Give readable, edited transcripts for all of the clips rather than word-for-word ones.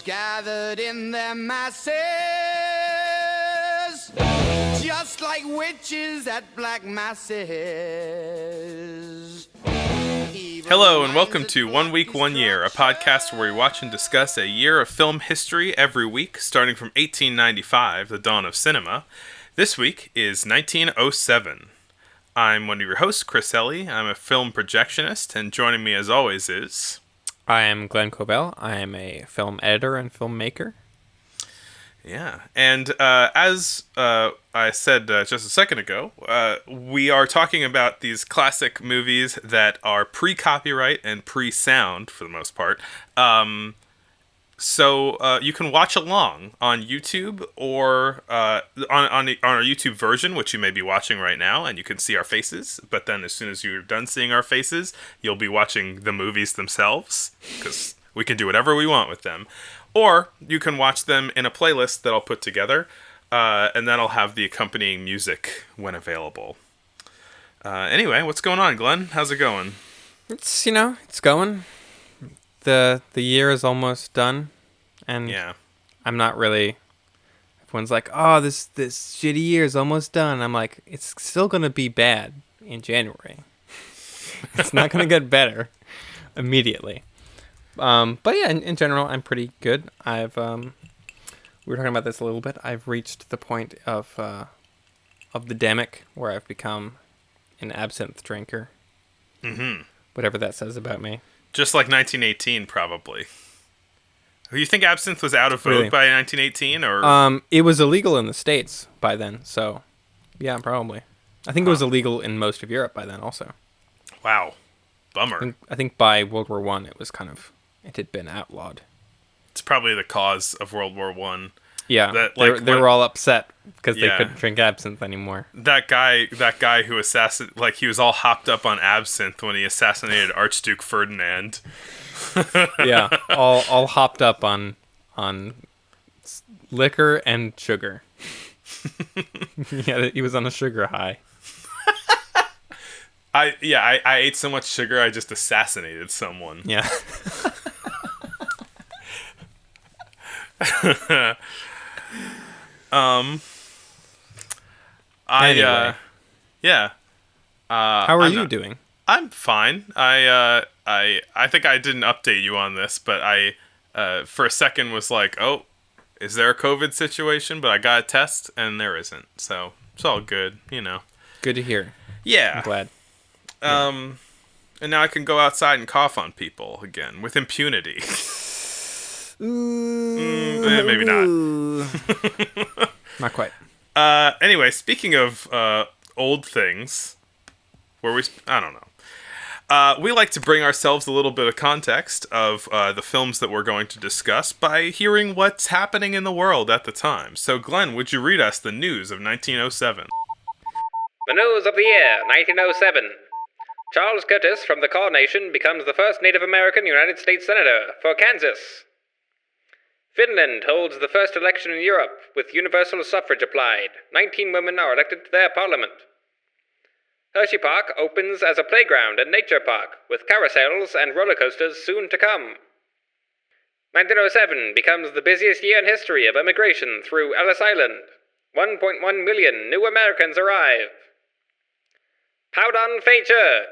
gathered in their masses, just like witches at black masses. Hello and welcome to 1 Week, 1 Year, a podcast where we watch and discuss a year of film history every week, starting from 1895, the dawn of cinema. This week is 1907. I'm one of your hosts, Chris Ellie. I'm a film projectionist, and joining me as always is... I am Glenn Cobell. I am a film editor and filmmaker. Yeah, and as I said just a second ago, we are talking about these classic movies that are pre-copyright and pre-sound, for the most part. So you can watch along on YouTube or on our YouTube version, which you may be watching right now, and you can see our faces. But then as soon as you're done seeing our faces, you'll be watching the movies themselves, because we can do whatever we want with them. Or you can watch them in a playlist that I'll put together, and then I'll have the accompanying music when available. Anyway, what's going on, Glenn? How's it going? It's going. The year is almost done, and yeah. I'm not really... Everyone's like, oh, this shitty year is almost done. I'm like, it's still going to be bad in January. It's not going to get better immediately. But yeah, in general, I'm pretty good. We were talking about this a little bit. I've reached the point of the demic where I've become an absinthe drinker. Mm-hmm. Whatever that says about me. Just like 1918, probably. You think absinthe was out of vogue Really? by 1918, or? It was illegal in the States by then, so yeah, probably. I think it was illegal in most of Europe by then, also. Wow, bummer. I think by World War I, it had been outlawed. It's probably the cause of World War I. Yeah, they were all upset because they couldn't drink absinthe anymore. That guy who assassinated, he was all hopped up on absinthe when he assassinated Archduke Ferdinand. Yeah, all hopped up on liquor and sugar. Yeah, he was on a sugar high. I ate so much sugar I just assassinated someone. Yeah. Anyway. Yeah. How are you doing? I'm fine. I think I didn't update you on this, but I for a second was like, oh, is there a COVID situation? But I got a test and there isn't. So it's all good, Good to hear. Yeah. I'm glad. And now I can go outside and cough on people again with impunity. Maybe not. Not quite. Anyway, speaking of old things, I don't know. We like to bring ourselves a little bit of context of the films that we're going to discuss by hearing what's happening in the world at the time. So, Glenn, would you read us the news of 1907? The news of the year, 1907. Charles Curtis from the Kaw Nation becomes the first Native American United States Senator for Kansas. Finland holds the first election in Europe with universal suffrage applied. 19 women are elected to their parliament. Hershey Park opens as a playground and nature park with carousels and roller coasters soon to come. 1907 becomes the busiest year in history of immigration through Ellis Island. 1.1 million new Americans arrive. Powdon feature.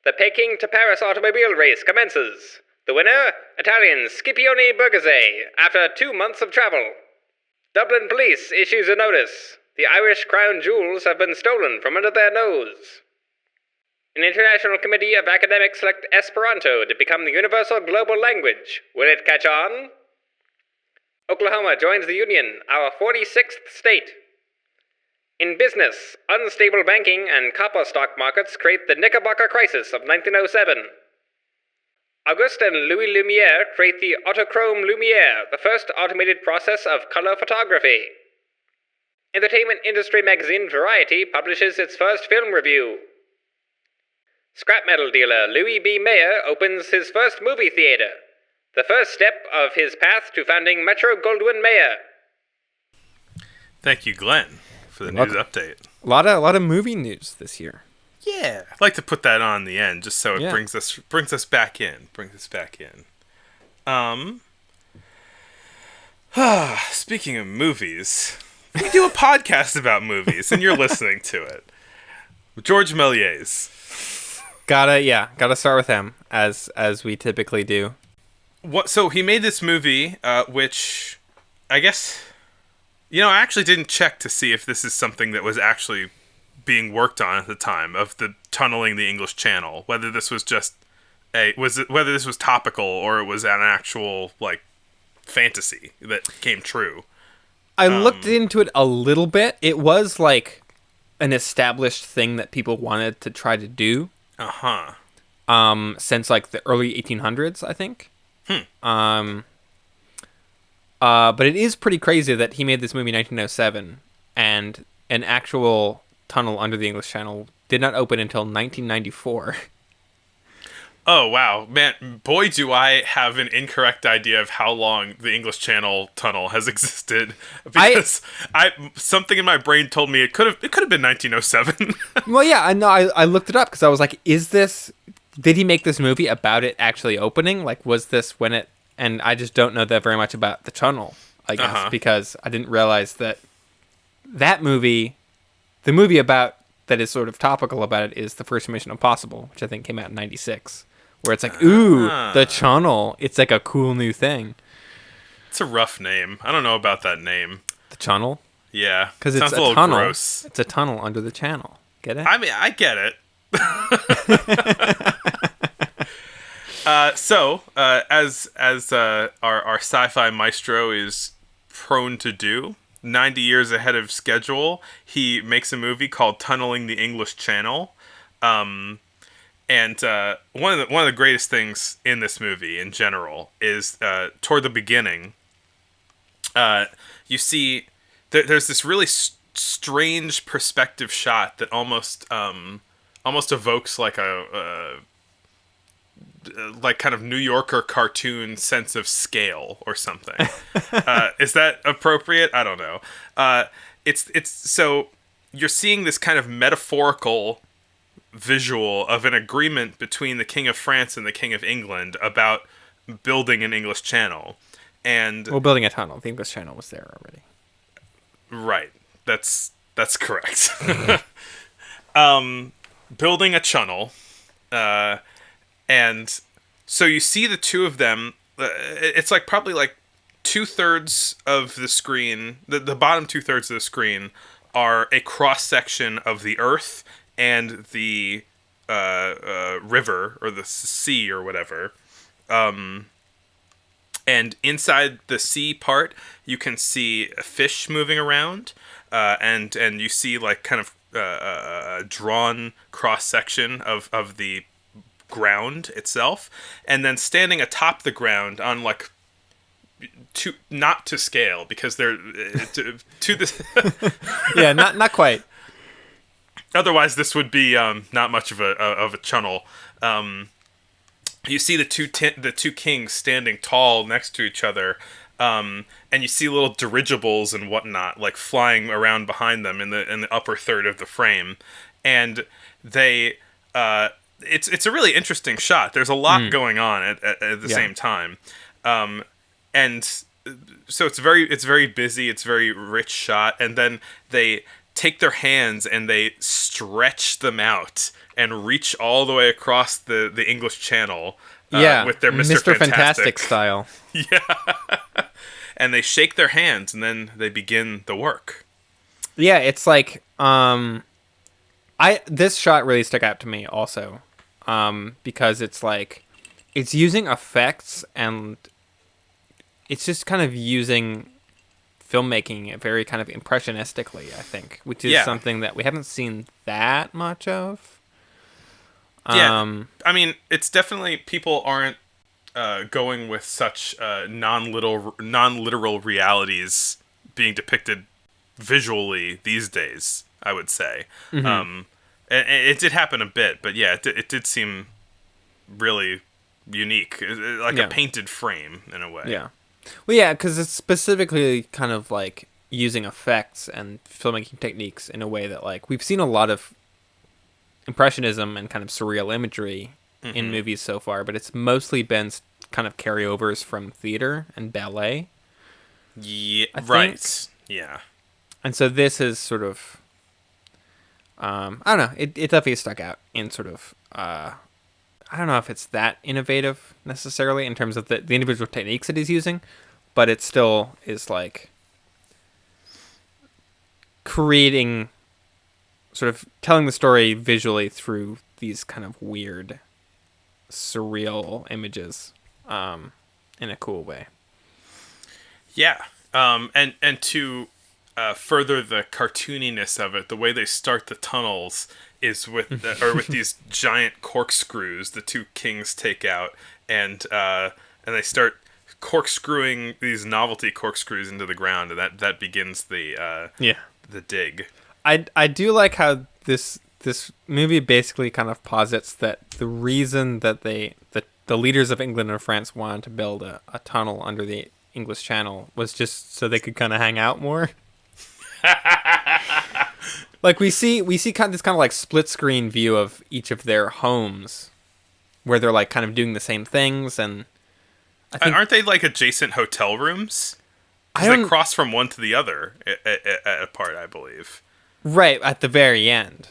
The Peking to Paris automobile race commences. The winner, Italian Scipione Borghese, after 2 months of travel. Dublin police issues a notice. The Irish crown jewels have been stolen from under their nose. An international committee of academics select Esperanto to become the universal global language. Will it catch on? Oklahoma joins the Union, our 46th state. In business, unstable banking and copper stock markets create the Knickerbocker crisis of 1907. Auguste and Louis Lumière create the autochrome Lumière, the first automated process of color photography. Entertainment industry magazine Variety publishes its first film review. Scrap metal dealer Louis B. Mayer opens his first movie theater, the first step of his path to founding Metro-Goldwyn-Mayer. Thank you, Glenn, for the news update. A lot of movie news this year. Yeah, I'd like to put that on the end just so it brings us back in. Speaking of movies, we do a podcast about movies, and you're listening to it. George Méliès. Gotta start with him, as we typically do. So he made this movie, which I guess, I actually didn't check to see if this is something that was actually being worked on at the time of the tunneling the English Channel. Whether this was just whether this was topical or it was an actual fantasy that came true. I looked into it a little bit. It was like an established thing that people wanted to try to do. Since the early 1800s, I think. But it is pretty crazy that he made this movie in 1907 and an actual tunnel under the English Channel did not open until 1994. Oh, wow. Man, boy, do I have an incorrect idea of how long the English Channel tunnel has existed. Because something in my brain told me it could have been 1907. Well, yeah, I looked it up because I was like, did he make this movie about it actually opening? Was this when it... And I just don't know that very much about the tunnel, I guess, because I didn't realize that movie, the movie about that is sort of topical about it is the first Mission Impossible, which I think came out in 96. Where it's the tunnel. It's like a cool new thing. It's a rough name. I don't know about that name. The tunnel? Yeah. Because it's a tunnel. Gross. It's a tunnel under the channel. Get it? I mean, I get it. As our sci-fi maestro is prone to do, 90 years ahead of schedule, he makes a movie called Tunneling the English Channel. And one of the greatest things in this movie in general is toward the beginning, you see there's this really strange perspective shot that almost evokes a kind of New Yorker cartoon sense of scale or something. Is that appropriate? I don't know. It's so you're seeing this kind of metaphorical visual of an agreement between the King of France and the King of England about building an English Channel. And building a tunnel. The English Channel was there already. Right. That's correct. Building a channel. And so you see the two of them. It's probably 2/3 of the screen. The bottom 2/3 of the screen are a cross section of the Earth and the river or the sea or whatever. And inside the sea part, you can see a fish moving around, and you see kind of a drawn cross section of the ground itself, and then standing atop the ground on not to scale because they're to this. Yeah, not quite. Otherwise, this would be not much of a channel. You see the two kings standing tall next to each other, and you see little dirigibles and whatnot flying around behind them in the upper third of the frame, and they. It's a really interesting shot. There's a lot going on at the same time, and so it's very busy. It's very rich shot, and then they take their hands and they stretch them out and reach all the way across the English Channel. With their Mr. Fantastic style. Yeah, and they shake their hands and then they begin the work. Yeah, it's this shot really stuck out to me also, because it's it's using effects and it's just kind of using filmmaking very kind of impressionistically, I think, which is something that we haven't seen that much of. Yeah, I mean, it's definitely people aren't going with such non-literal realities being depicted visually these days, I would say. And it did happen a bit, but yeah, it did seem really unique, a painted frame in a way. Yeah. Well, yeah, because it's specifically kind of using effects and filmmaking techniques in a way that we've seen a lot of impressionism and kind of surreal imagery in movies so far, but it's mostly been kind of carryovers from theater and ballet. Yeah, I think. right. Yeah. And so this is sort of, I don't know. It definitely stuck out in sort of. I don't know if it's that innovative necessarily in terms of the individual techniques that he's using, but it still is like creating, sort of telling the story visually through these kind of weird, surreal images, in a cool way. Yeah. And to further the cartooniness of it, the way they start the tunnels is with with these giant corkscrews the two kings take out, and they start corkscrewing these novelty corkscrews into the ground, and that begins the dig. I do like how this movie basically kind of posits that the reason that the leaders of England and France wanted to build a tunnel under the English Channel was just so they could kind of hang out more. Like we see kind of this kind of like split screen view of each of their homes, where they're like kind of doing the same things, and I think, aren't they like adjacent hotel rooms? I They don't cross from one to the other at a part, I believe. right at the very end.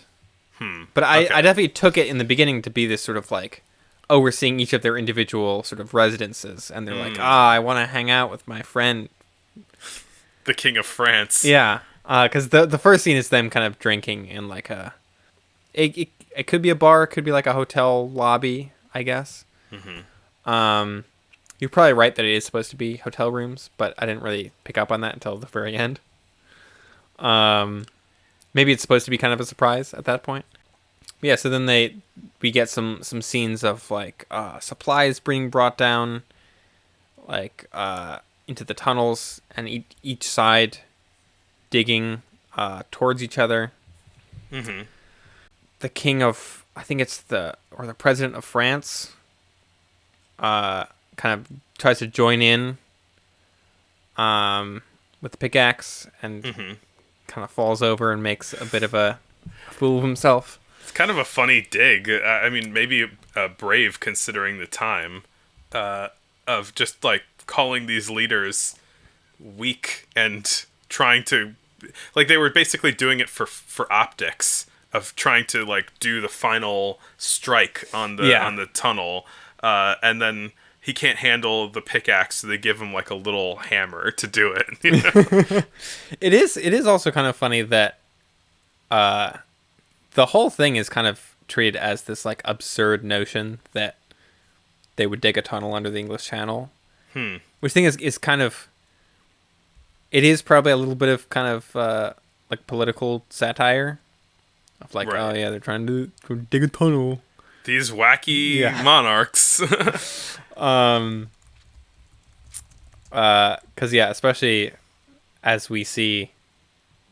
But I Okay. definitely took it in the beginning to be this sort of like, oh, we're seeing each of their individual sort of residences, and they're like, I want to hang out with my friend. The King of France. Yeah, because the first scene is them kind of drinking in like a, it could be a bar, it could be like a hotel lobby, I guess. Mm-hmm. You're probably right that it is supposed to be hotel rooms, but I didn't really pick up on that until the very end. Maybe it's supposed to be kind of a surprise at that point. But yeah, so then we get some scenes of like supplies being brought down, like into the tunnels, and each side digging towards each other. Mm-hmm. The king of, I think it's the president of France, kind of tries to join in with the pickaxe, and kind of falls over and makes a bit of a fool of himself. It's kind of a funny dig. I mean, maybe brave considering the time, of just like calling these leaders weak and trying to, like, they were basically doing it for optics, of trying to like do the final strike on the tunnel, and then he can't handle the pickaxe, so they give him like a little hammer to do it. You know? It is also kind of funny that the whole thing is kind of treated as this like absurd notion that they would dig a tunnel under the English Channel. Which I think is kind of, it is probably a little bit of kind of like political satire of like, Right. oh yeah, they're trying to dig a tunnel. These wacky Yeah. monarchs. Because yeah, especially as we see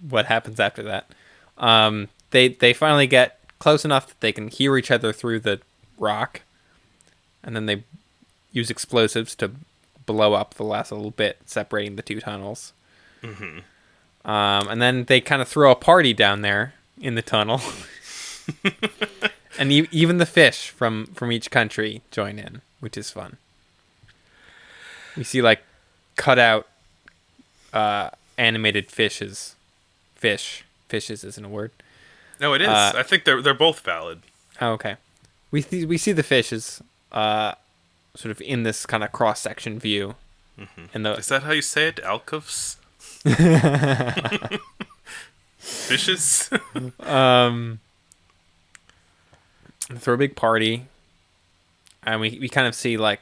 what happens after that, they finally get close enough that they can hear each other through the rock, and then they use explosives to blow up the last little bit separating the two tunnels. And then they kind of throw a party down there in the tunnel. And even the fish from each country join in, which is fun. We see like cut out animated fishes. Fishes isn't a word. No, it is. I think they're both valid. Oh, okay. We see the fishes sort of in this kind of cross section view. And Is that how you say it? Alcoves? Fishes? throw a big party, and we kind of see like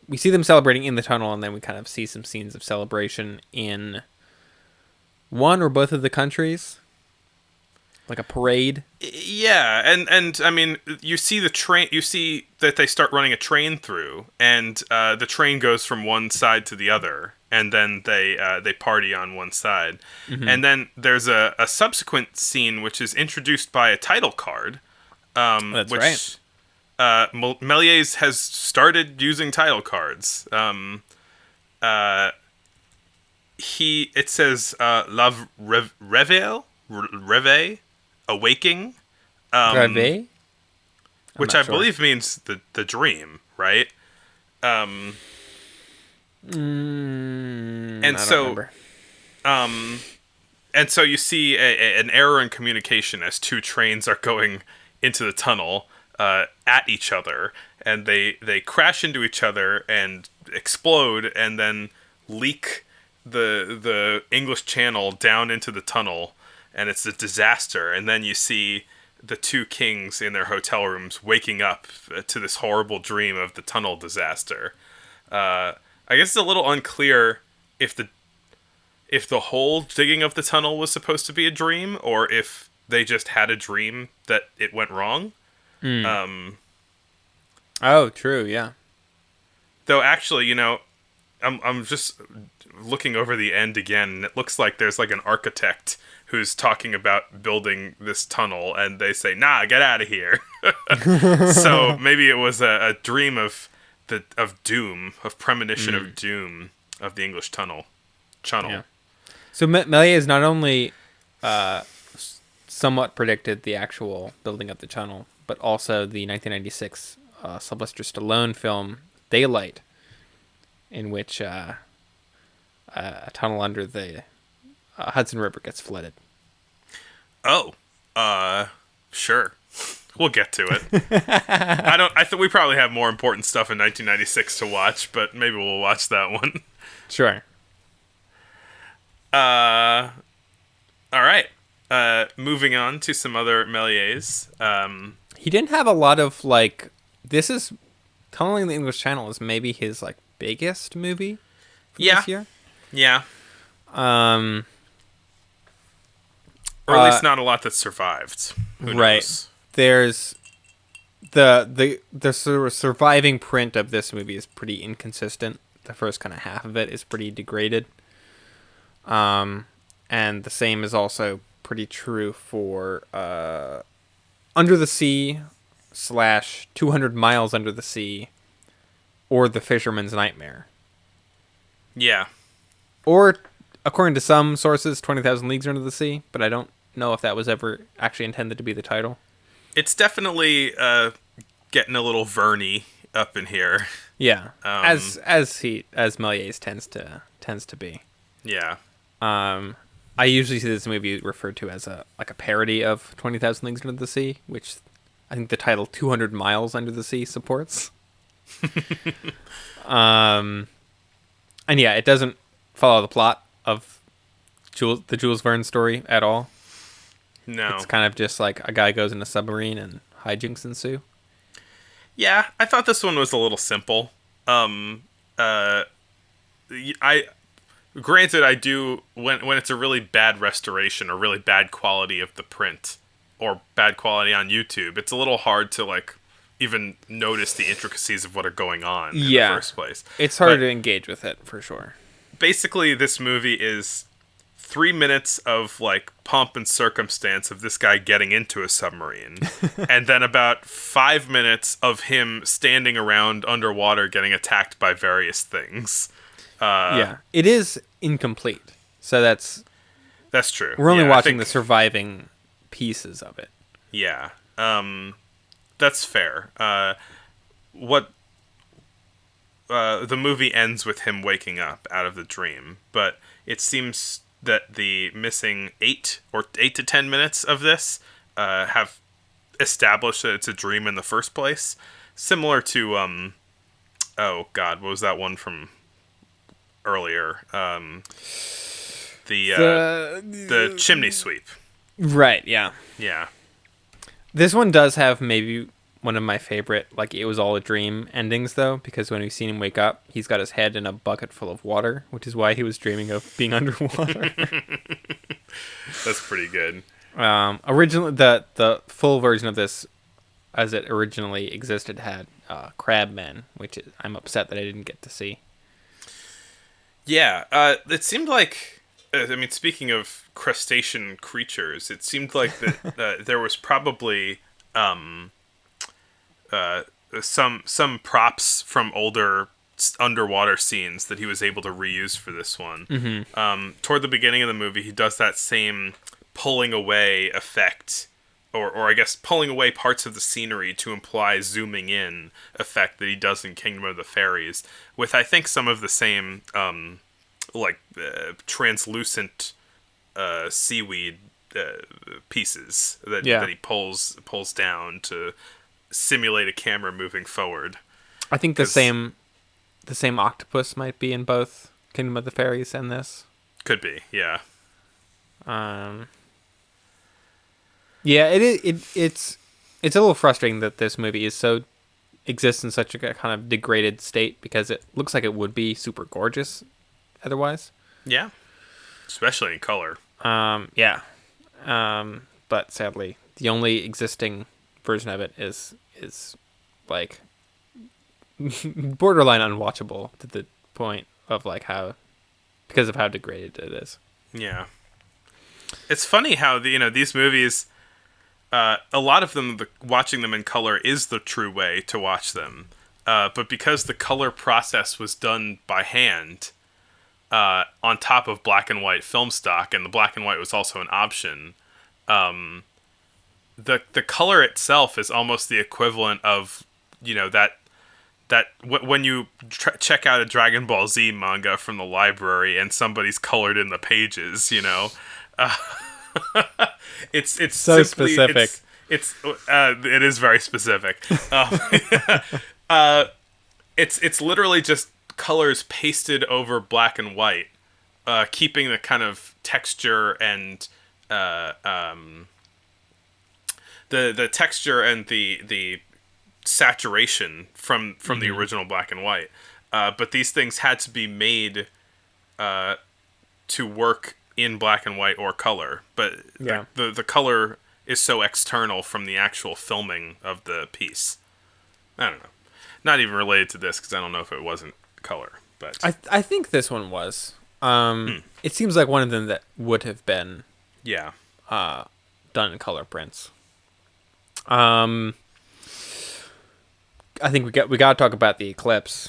we see them celebrating in the tunnel, and then we kind of see some scenes of celebration in one or both of the countries, like a parade. Yeah, and I mean, you see the train. You see that they start running a train through, and the train goes from one side to the other, and then they party on one side, and then there's a subsequent scene which is introduced by a title card. That's which, right. Méliès has started using title cards. It says La Réveil, Awaking, Rêve? which not I sure. believe means the dream, right? And And I don't so, remember. and so you see an error in communication as two trains are going into the tunnel at each other, and they crash into each other and explode, and then leak the English Channel down into the tunnel, and it's a disaster. And then you see the two kings in their hotel rooms waking up to this horrible dream of the tunnel disaster. I guess it's a little unclear if the whole digging of the tunnel was supposed to be a dream, or if they just had a dream that it went wrong. Oh, true, yeah. Though actually, I'm just looking over the end again, and it looks like there's like an architect who's talking about building this tunnel, and they say, "Nah, get out of here." So maybe it was a dream of doom, of premonition of doom of the English tunnel. Yeah. So Méliès not only somewhat predicted the actual building of the tunnel, but also the 1996 Sylvester Stallone film Daylight, in which a tunnel under the Hudson River gets flooded. Oh, sure. We'll get to it. I think we probably have more important stuff in 1996 to watch, but maybe we'll watch that one. Sure. All right. Moving on to some other Méliès. He didn't have a lot of this is Tunneling the English Channel is maybe his biggest movie this year. Yeah. Or at least not a lot that survived. Who knows? There's the sort of surviving print of this movie is pretty inconsistent. The first kind of half of it is pretty degraded. And the same is also pretty true for Under the Sea / 200 Miles Under the Sea, or The Fisherman's Nightmare. Yeah. Or, according to some sources, 20,000 Leagues Under the Sea, but I don't know if that was ever actually intended to be the title. It's definitely getting a little Verney up in here. Yeah, as Méliès tends to be. Yeah. I usually see this movie referred to as a parody of 20,000 Leagues Under the Sea, which I think the title 200 Miles Under the Sea supports. And yeah, it doesn't follow the plot of the Jules Verne story at all. No. It's kind of just a guy goes in a submarine and hijinks ensue. Yeah, I thought this one was a little simple. Granted, I do when it's a really bad restoration or really bad quality of the print or bad quality on YouTube, it's a little hard to even notice the intricacies of what are going on in the first place. It's hard to engage with it for sure. Basically, this movie is 3 minutes of pomp and circumstance of this guy getting into a submarine, and then about 5 minutes of him standing around underwater getting attacked by various things. Yeah, it is incomplete. So that's true. We're only watching the surviving pieces of it. Yeah, that's fair. The movie ends with him waking up out of the dream, but it seems that the missing 8 to 10 minutes of this have established that it's a dream in the first place. Similar to oh god, what was that one from earlier? The chimney sweep. Right, yeah. Yeah. This one does have maybe one of my favorite, it was all a dream endings, though, because when we've seen him wake up, he's got his head in a bucket full of water, which is why he was dreaming of being underwater. That's pretty good. Originally, the full version of this, as it originally existed, had crabmen, which I'm upset that I didn't get to see. Yeah, it seemed like, speaking of crustacean creatures, it seemed like that there was probably some props from older underwater scenes that he was able to reuse for this one. Mm-hmm. Toward the beginning of the movie, he does that same pulling away effect, or I guess pulling away parts of the scenery to imply zooming in effect that he does in Kingdom of the Fairies, with I think some of the same translucent seaweed pieces that he pulls down to simulate a camera moving forward. I think the same octopus might be in both Kingdom of the Fairies and this. Could be, yeah. Yeah, it's a little frustrating that this movie exists in such a kind of degraded state, because it looks like it would be super gorgeous otherwise. Yeah. Especially in color. Yeah. But sadly, the only existing version of it is like borderline unwatchable to the point of because of how degraded it is. Yeah. It's funny how these movies, a lot of them, watching them in color is the true way to watch them. But because the color process was done by hand, on top of black and white film stock, and the black and white was also an option, the color itself is almost the equivalent of, when you check out a Dragon Ball Z manga from the library and somebody's colored in the pages, it's so simply, specific. It is very specific. It's literally just colors pasted over black and white, keeping the kind of texture and the texture and the saturation from the original black and white. But these things had to be made to work in black and white or color. But the color is so external from the actual filming of the piece. I don't know. Not even related to this, because I don't know if it wasn't color. But I think this one was. It seems like one of them that would have been done in color prints. I think we got to talk about the Eclipse.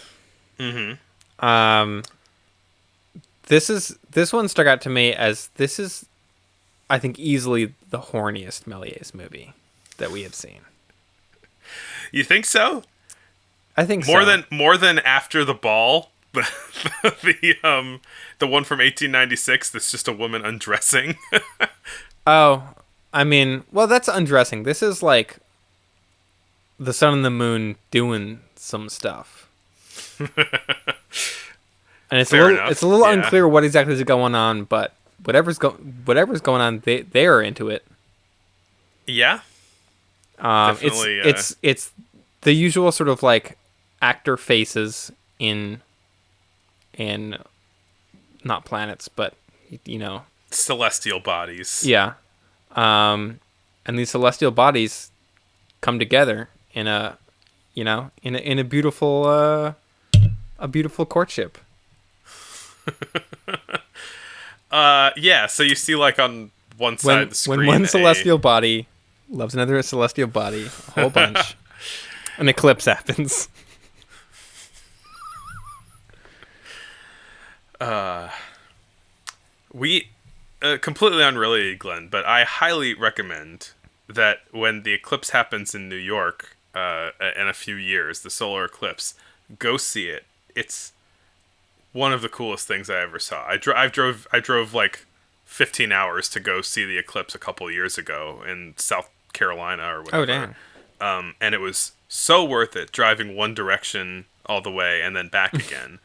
Mm-hmm. This one stuck out to me as this is, I think, easily the horniest Méliès movie that we have seen. You think so? I think more than After the Ball, the one from 1896 that's just a woman undressing. Oh, I mean, well, that's undressing. This is like the sun and the moon doing some stuff. And it's a little unclear what exactly is going on, but whatever's going on, they are into it. Yeah. Definitely, it's the usual sort of like actor faces in not planets, but celestial bodies. Yeah. And these celestial bodies come together in a beautiful courtship. Yeah, so you see, like, on one side of the screen, when one celestial body loves another celestial body, a whole bunch, an eclipse happens. We completely unrelated, Glenn, but I highly recommend that when the eclipse happens in New York in a few years, the solar eclipse, go see it. It's one of the coolest things I ever saw. I drove like 15 hours to go see the eclipse a couple years ago in South Carolina or whatever. Oh, damn. And it was so worth it, driving one direction all the way and then back again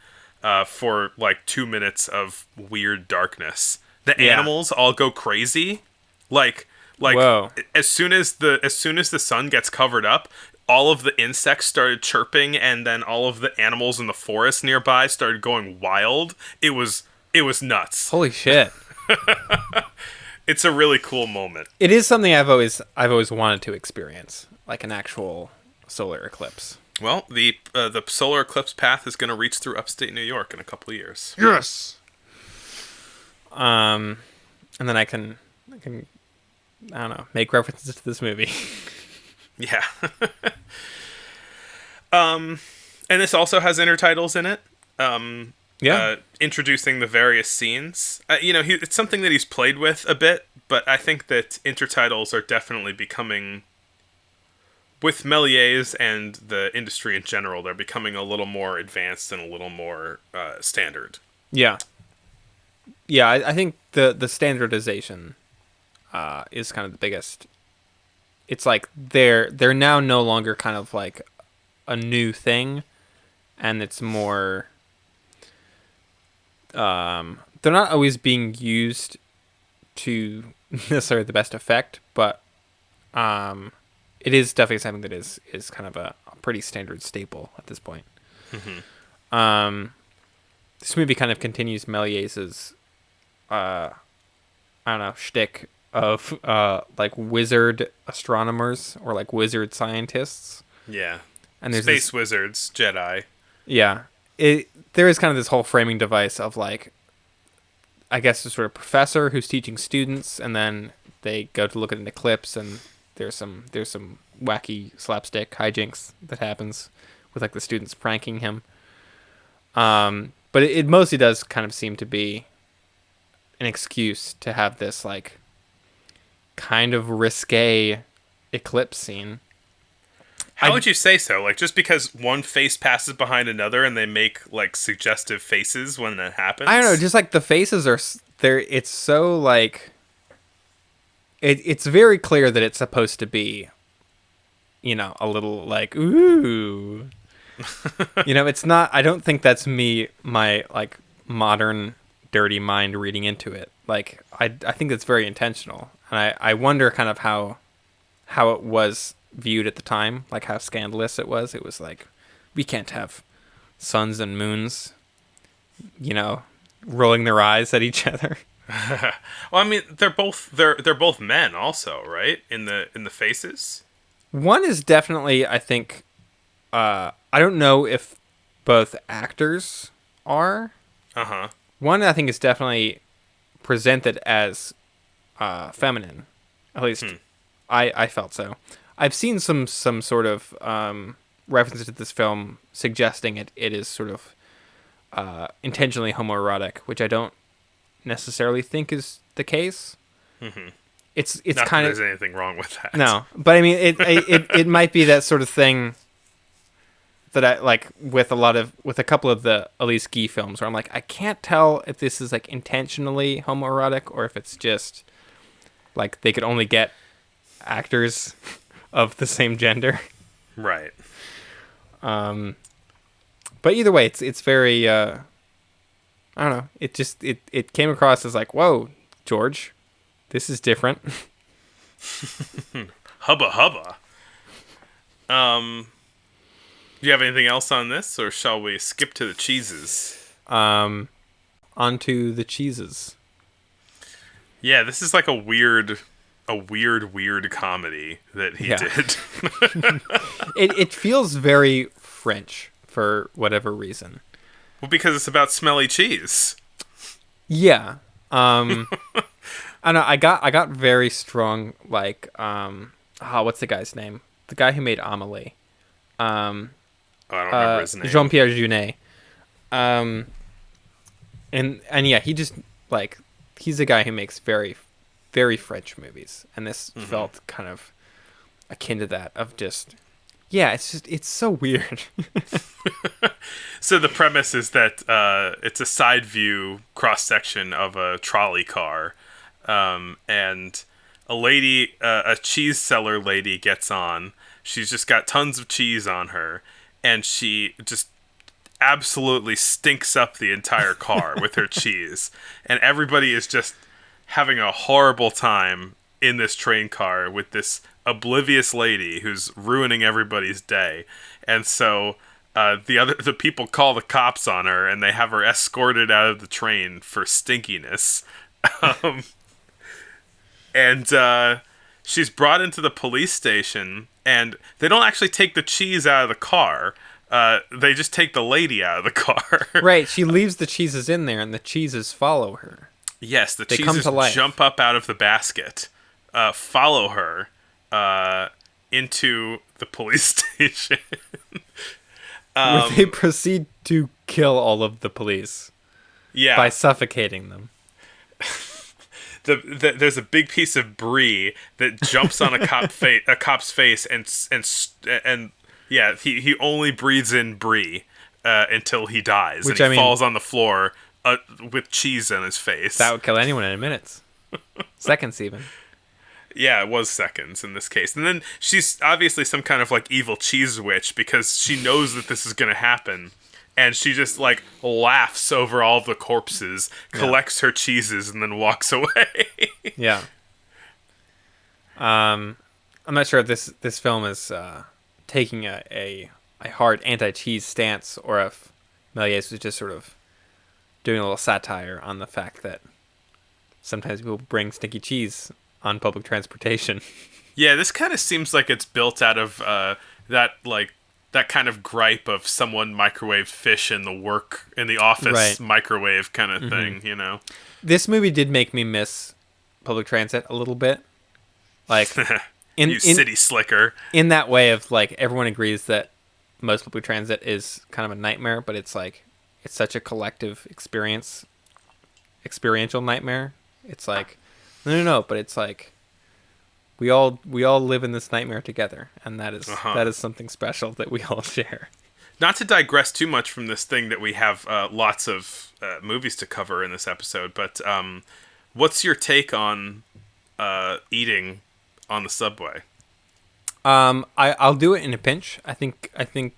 for like 2 minutes of weird darkness. The animals all go crazy. Like Whoa. as soon as the sun gets covered up, all of the insects started chirping, and then all of the animals in the forest nearby started going wild. It was nuts. Holy shit. It's a really cool moment. It is something I've always wanted to experience, like an actual solar eclipse. Well, the solar eclipse path is going to reach through upstate New York in a couple of years. Yes. And then I can I don't know, make references to this movie. Yeah. And this also has intertitles in it. Introducing the various scenes. It's something that he's played with a bit, but I think that intertitles are definitely becoming, with Méliès and the industry in general, they're becoming a little more advanced and a little more standard. Yeah. Yeah, I think the standardization is kind of the biggest. It's like they're now no longer kind of like a new thing, and it's more. They're not always being used to necessarily the best effect, but it is definitely something that is kind of a pretty standard staple at this point. Mm-hmm. This movie kind of continues Méliès's I don't know, shtick of like wizard astronomers or like wizard scientists. Yeah. And there's Space wizards, Jedi. Yeah. There is kind of this whole framing device of like, I guess, a sort of professor who's teaching students, and then they go to look at an eclipse, and there's some wacky slapstick hijinks that happens with like the students pranking him. But it mostly does kind of seem to be an excuse to have this like kind of risque eclipse scene. How would you say so? Like, just because one face passes behind another and they make like suggestive faces when that happens? I don't know, just like the faces are there. It's so like it's very clear that it's supposed to be, you know, a little like, ooh. You know, it's not. I don't think that's my like modern dirty mind reading into it. Like, I think it's very intentional, and I wonder kind of how it was viewed at the time, like how scandalous it was. It was like, we can't have suns and moons, you know, rolling their eyes at each other. Well, I mean, they're both men, also, right? In the faces. One is definitely, I think. I don't know if both actors are. Uh-huh. One, I think, is definitely presented as feminine. At least I felt so. I've seen some sort of references to this film suggesting it is sort of intentionally homoerotic, which I don't necessarily think is the case. Mm-hmm. It's Not kind that of there's anything wrong with that. No, but I mean it might be that sort of thing that I like with a couple of the Elise Guy films where I'm like, I can't tell if this is like intentionally homoerotic or if it's just like they could only get actors of the same gender. Right. But either way, it's very I don't know. It just it came across as like, whoa, George, this is different. Hubba. Do you have anything else on this, or shall we skip to the cheeses? Onto the cheeses. Yeah, this is like a weird comedy that he did. It feels very French for whatever reason. Well, because it's about smelly cheese. Yeah. I know. I got very strong like what's the guy's name? The guy who made Amélie. I don't remember his name. Jean-Pierre Jeunet. And yeah, he just like he's a guy who makes very, very French movies, and this felt kind of akin to that. Of just, yeah, it's so weird. So the premise is that it's a side view cross section of a trolley car, and a lady, a cheese seller lady, gets on. She's just got tons of cheese on her, and she just absolutely stinks up the entire car with her cheese. And everybody is just having a horrible time in this train car with this oblivious lady who's ruining everybody's day. And so the people call the cops on her, and they have her escorted out of the train for stinkiness. And she's brought into the police station, and they don't actually take the cheese out of the car. They just take the lady out of the car. Right, she leaves the cheeses in there, and the cheeses follow her. Yes, the They come cheeses to life. jump up out of the basket, follow her into the police station. Where they proceed to kill all of the police Yeah. by suffocating them. There's a big piece of brie that jumps on a cop's face, and yeah, he only breathes in brie until he dies, Which, and he I mean- falls on the floor with cheese on his face. That would kill anyone in minutes. Seconds, even. Yeah, it was seconds in this case. And then she's obviously some kind of like evil cheese witch because she knows that this is going to happen. And she just like laughs over all the corpses, collects her cheeses, and then walks away. Yeah. I'm not sure if this film is taking a hard anti-cheese stance or if Méliès was just sort of doing a little satire on the fact that sometimes people bring stinky cheese on public transportation. Yeah, this kind of seems like it's built out of that kind of gripe of someone microwaved fish in the office microwave kind of thing, you know? This movie did make me miss public transit a little bit. Like, you city slicker. In that way of, like, everyone agrees that most public transit is kind of a nightmare, but it's like, it's such a collective experiential nightmare. It's like, no, but it's like, we all live in this nightmare together, and that is something special that we all share. Not to digress too much from this thing that we have lots of movies to cover in this episode, but what's your take on eating on the subway? I'll do it in a pinch. I think having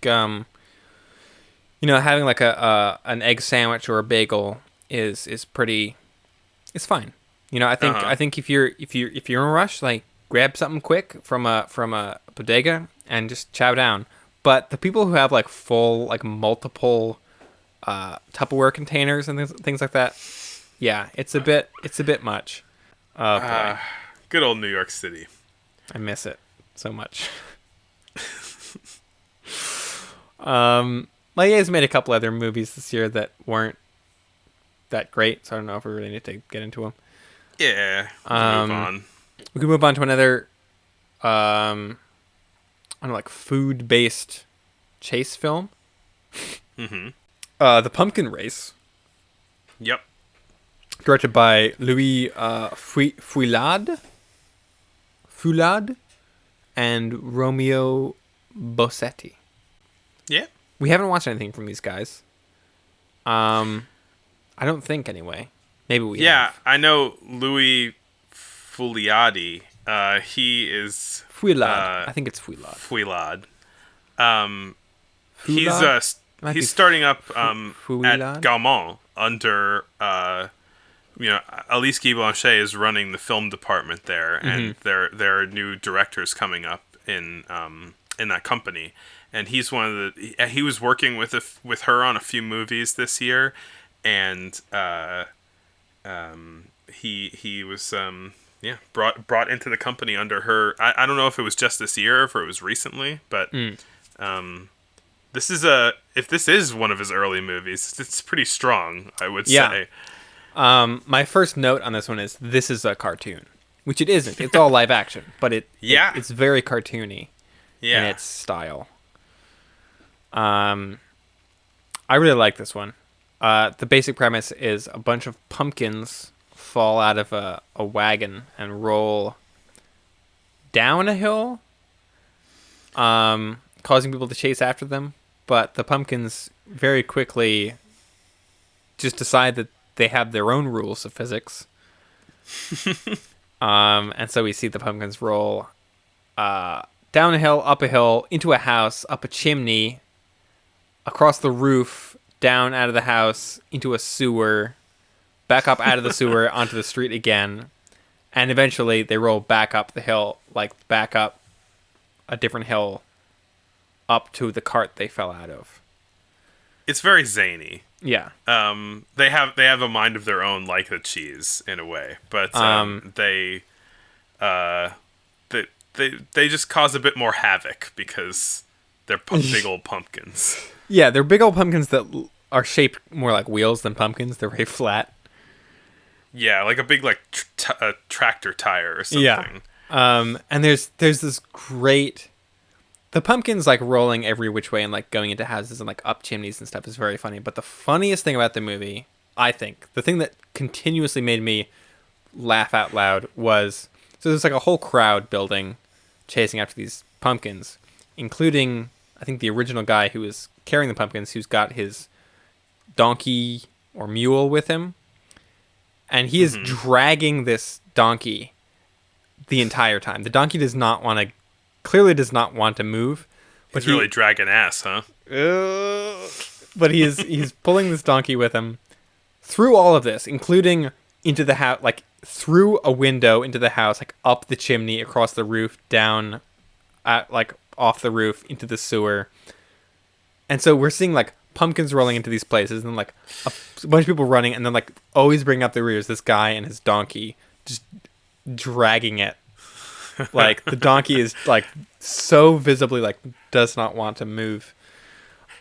like an egg sandwich or a bagel is it's fine. I think if you're in a rush, like, grab something quick from a bodega and just chow down. But the people who have like full, like, multiple Tupperware containers and things like that, yeah, it's a bit much. Boy. Good old New York City. I miss it so much. Méliès made a couple other movies this year that weren't that great, so I don't know if we really need to get into them. Yeah, move on. We can move on to another, food-based chase film. Mm-hmm. The Pumpkin Race. Yep. Directed by Louis Foulade and Romeo Bossetti. Yeah. We haven't watched anything from these guys. I don't think, anyway. Maybe we have. Yeah, I know Louis Fouliade. He is... Foulade. I think it's Foulade. Fouilade. Foulade? He's starting up at Foulade? Gaumont under... Alice Guy Blanchet is running the film department there, and there are new directors coming up in that company. And he's he was working with her on a few movies this year, and he was brought into the company under her. I don't know if it was just this year or if it was recently, but this is if this is one of his early movies, it's pretty strong, I would say. My first note on this one is this is a cartoon, which it isn't. It's all live action, but it's very cartoony in its style. I really like this one. The basic premise is a bunch of pumpkins fall out of a wagon and roll down a hill, causing people to chase after them. But the pumpkins very quickly just decide that they have their own rules of physics. And so we see the pumpkins roll down a hill, up a hill, into a house, up a chimney, across the roof, down out of the house, into a sewer, back up out of the sewer, onto the street again. And eventually they roll back up the hill, like back up a different hill, up to the cart they fell out of. It's very zany. Yeah. They have a mind of their own, like the cheese in a way, but they just cause a bit more havoc because they're big old pumpkins. Yeah, they're big old pumpkins that are shaped more like wheels than pumpkins. They're very flat. Yeah, like a big tractor tire or something. Yeah. And there's this great. The pumpkins like rolling every which way and like going into houses and like up chimneys and stuff is very funny. But the funniest thing about the movie, I think, the thing that continuously made me laugh out loud was, so there's like a whole crowd building, chasing after these pumpkins, including, I think, the original guy who was carrying the pumpkins, who's got his donkey or mule with him, and he is dragging this donkey the entire time. The donkey clearly does not want to move. But He's really dragging ass, huh? But he's pulling this donkey with him through all of this, including into the house, like through a window into the house, like up the chimney, across the roof, down, like off the roof into the sewer. And so we're seeing like pumpkins rolling into these places, and like a bunch of people running, and then like always bring up the rear is this guy and his donkey just dragging it. Like the donkey is like so visibly like does not want to move.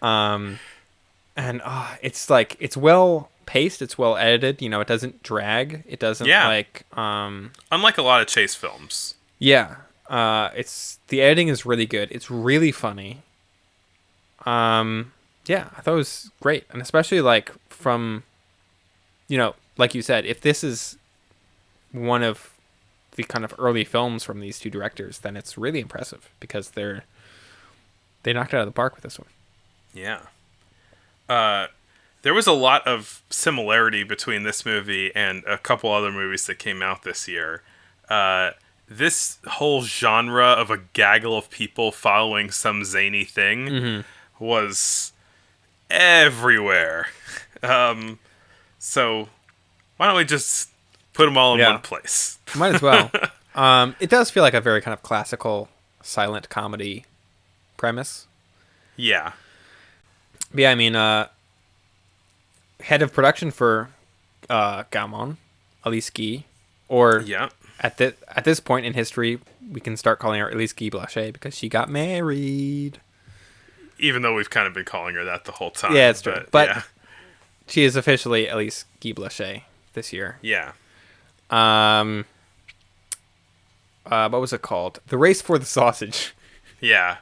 And it's like it's well paced, it's well edited, you know, it doesn't drag, it doesn't like unlike a lot of chase films. Yeah. It's the editing is really good. It's really funny. Yeah, I thought it was great. And especially like from, you know, like you said, if this is one of the kind of early films from these two directors, then it's really impressive because they knocked it out of the park with this one. Yeah. There was a lot of similarity between this movie and a couple other movies that came out this year. This whole genre of a gaggle of people following some zany thing was everywhere. So why don't we just put them all in one place? Might as well. It does feel like a very kind of classical silent comedy premise. Yeah. But yeah, I mean, head of production for Gaumont, Elise Guy, or at this point in history, we can start calling her Elise Guy Blaché because she got married. Even though we've kind of been calling her that the whole time. Yeah, it's true. But she is officially Elise Guy Blaché this year. Yeah. What was it called? The Race for the Sausage. Yeah.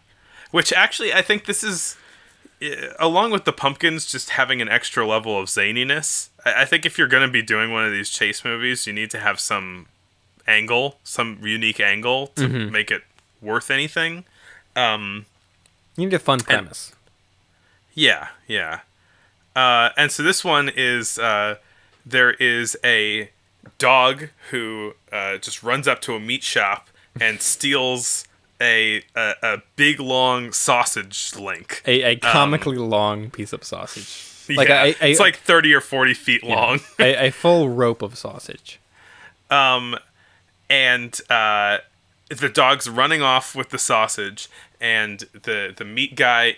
Which actually, I think this is, along with the pumpkins just having an extra level of zaniness, I think if you're going to be doing one of these chase movies, you need to have some angle, some unique angle to make it worth anything. You need a fun premise. Yeah. And so this one is, there is a dog who just runs up to a meat shop and steals a big long sausage link. A comically long piece of sausage. Like it's like 30 or 40 feet long. A full rope of sausage. And the dog's running off with the sausage, and the meat guy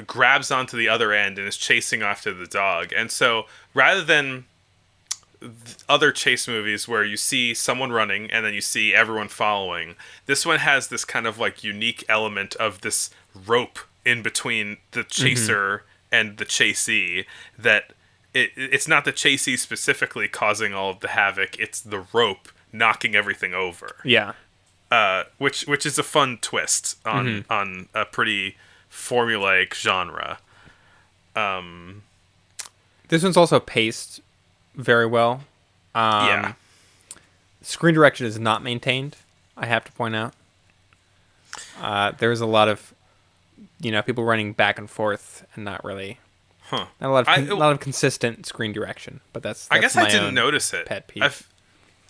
grabs onto the other end and is chasing after the dog. And so rather than other chase movies where you see someone running and then you see everyone following, this one has this kind of like unique element of this rope in between the chaser and the chasee, that it's not the chasee specifically causing all of the havoc, it's the rope knocking everything over. Yeah. Which is a fun twist on a pretty formulaic genre. This one's also paced very well. Screen direction is not maintained, I have to point out. There's a lot of, people running back and forth and not really, not a lot of consistent screen direction. But that's I guess my I didn't own notice it. Pet peeve.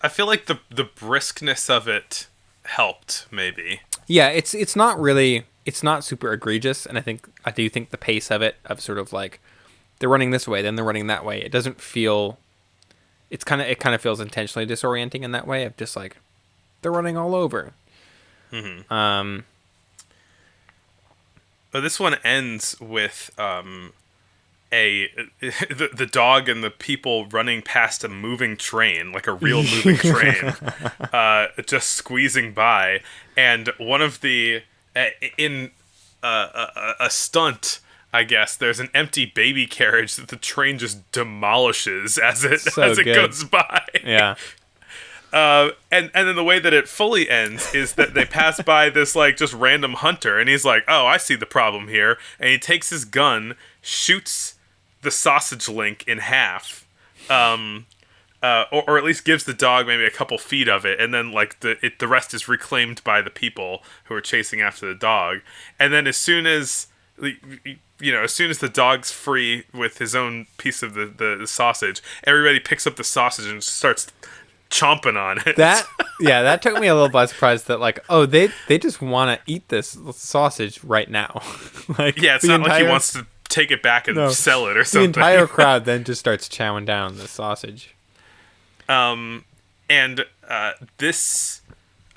I feel like the briskness of it helped, maybe. Yeah, it's not super egregious, and I do think the pace of it, of sort of like they're running this way, then they're running that way, it doesn't feel. It kind of feels intentionally disorienting in that way, of just like they're running all over. But this one ends with the dog and the people running past a moving train, like a real moving train, just squeezing by, and one of the in a stunt, I guess, there's an empty baby carriage that the train just demolishes as it goes by. Yeah. And then the way that it fully ends is that they pass by this like just random hunter, and he's like, "Oh, I see the problem here," and he takes his gun, shoots the sausage link in half, or at least gives the dog maybe a couple feet of it, and then like the rest is reclaimed by the people who are chasing after the dog. And then as soon as as soon as the dog's free with his own piece of the sausage, everybody picks up the sausage and starts chomping on it. That took me a little by surprise that like, oh, they just want to eat this sausage right now. Like, yeah, it's not like he wants to take it back and sell it or something. The entire crowd then just starts chowing down on the sausage. This,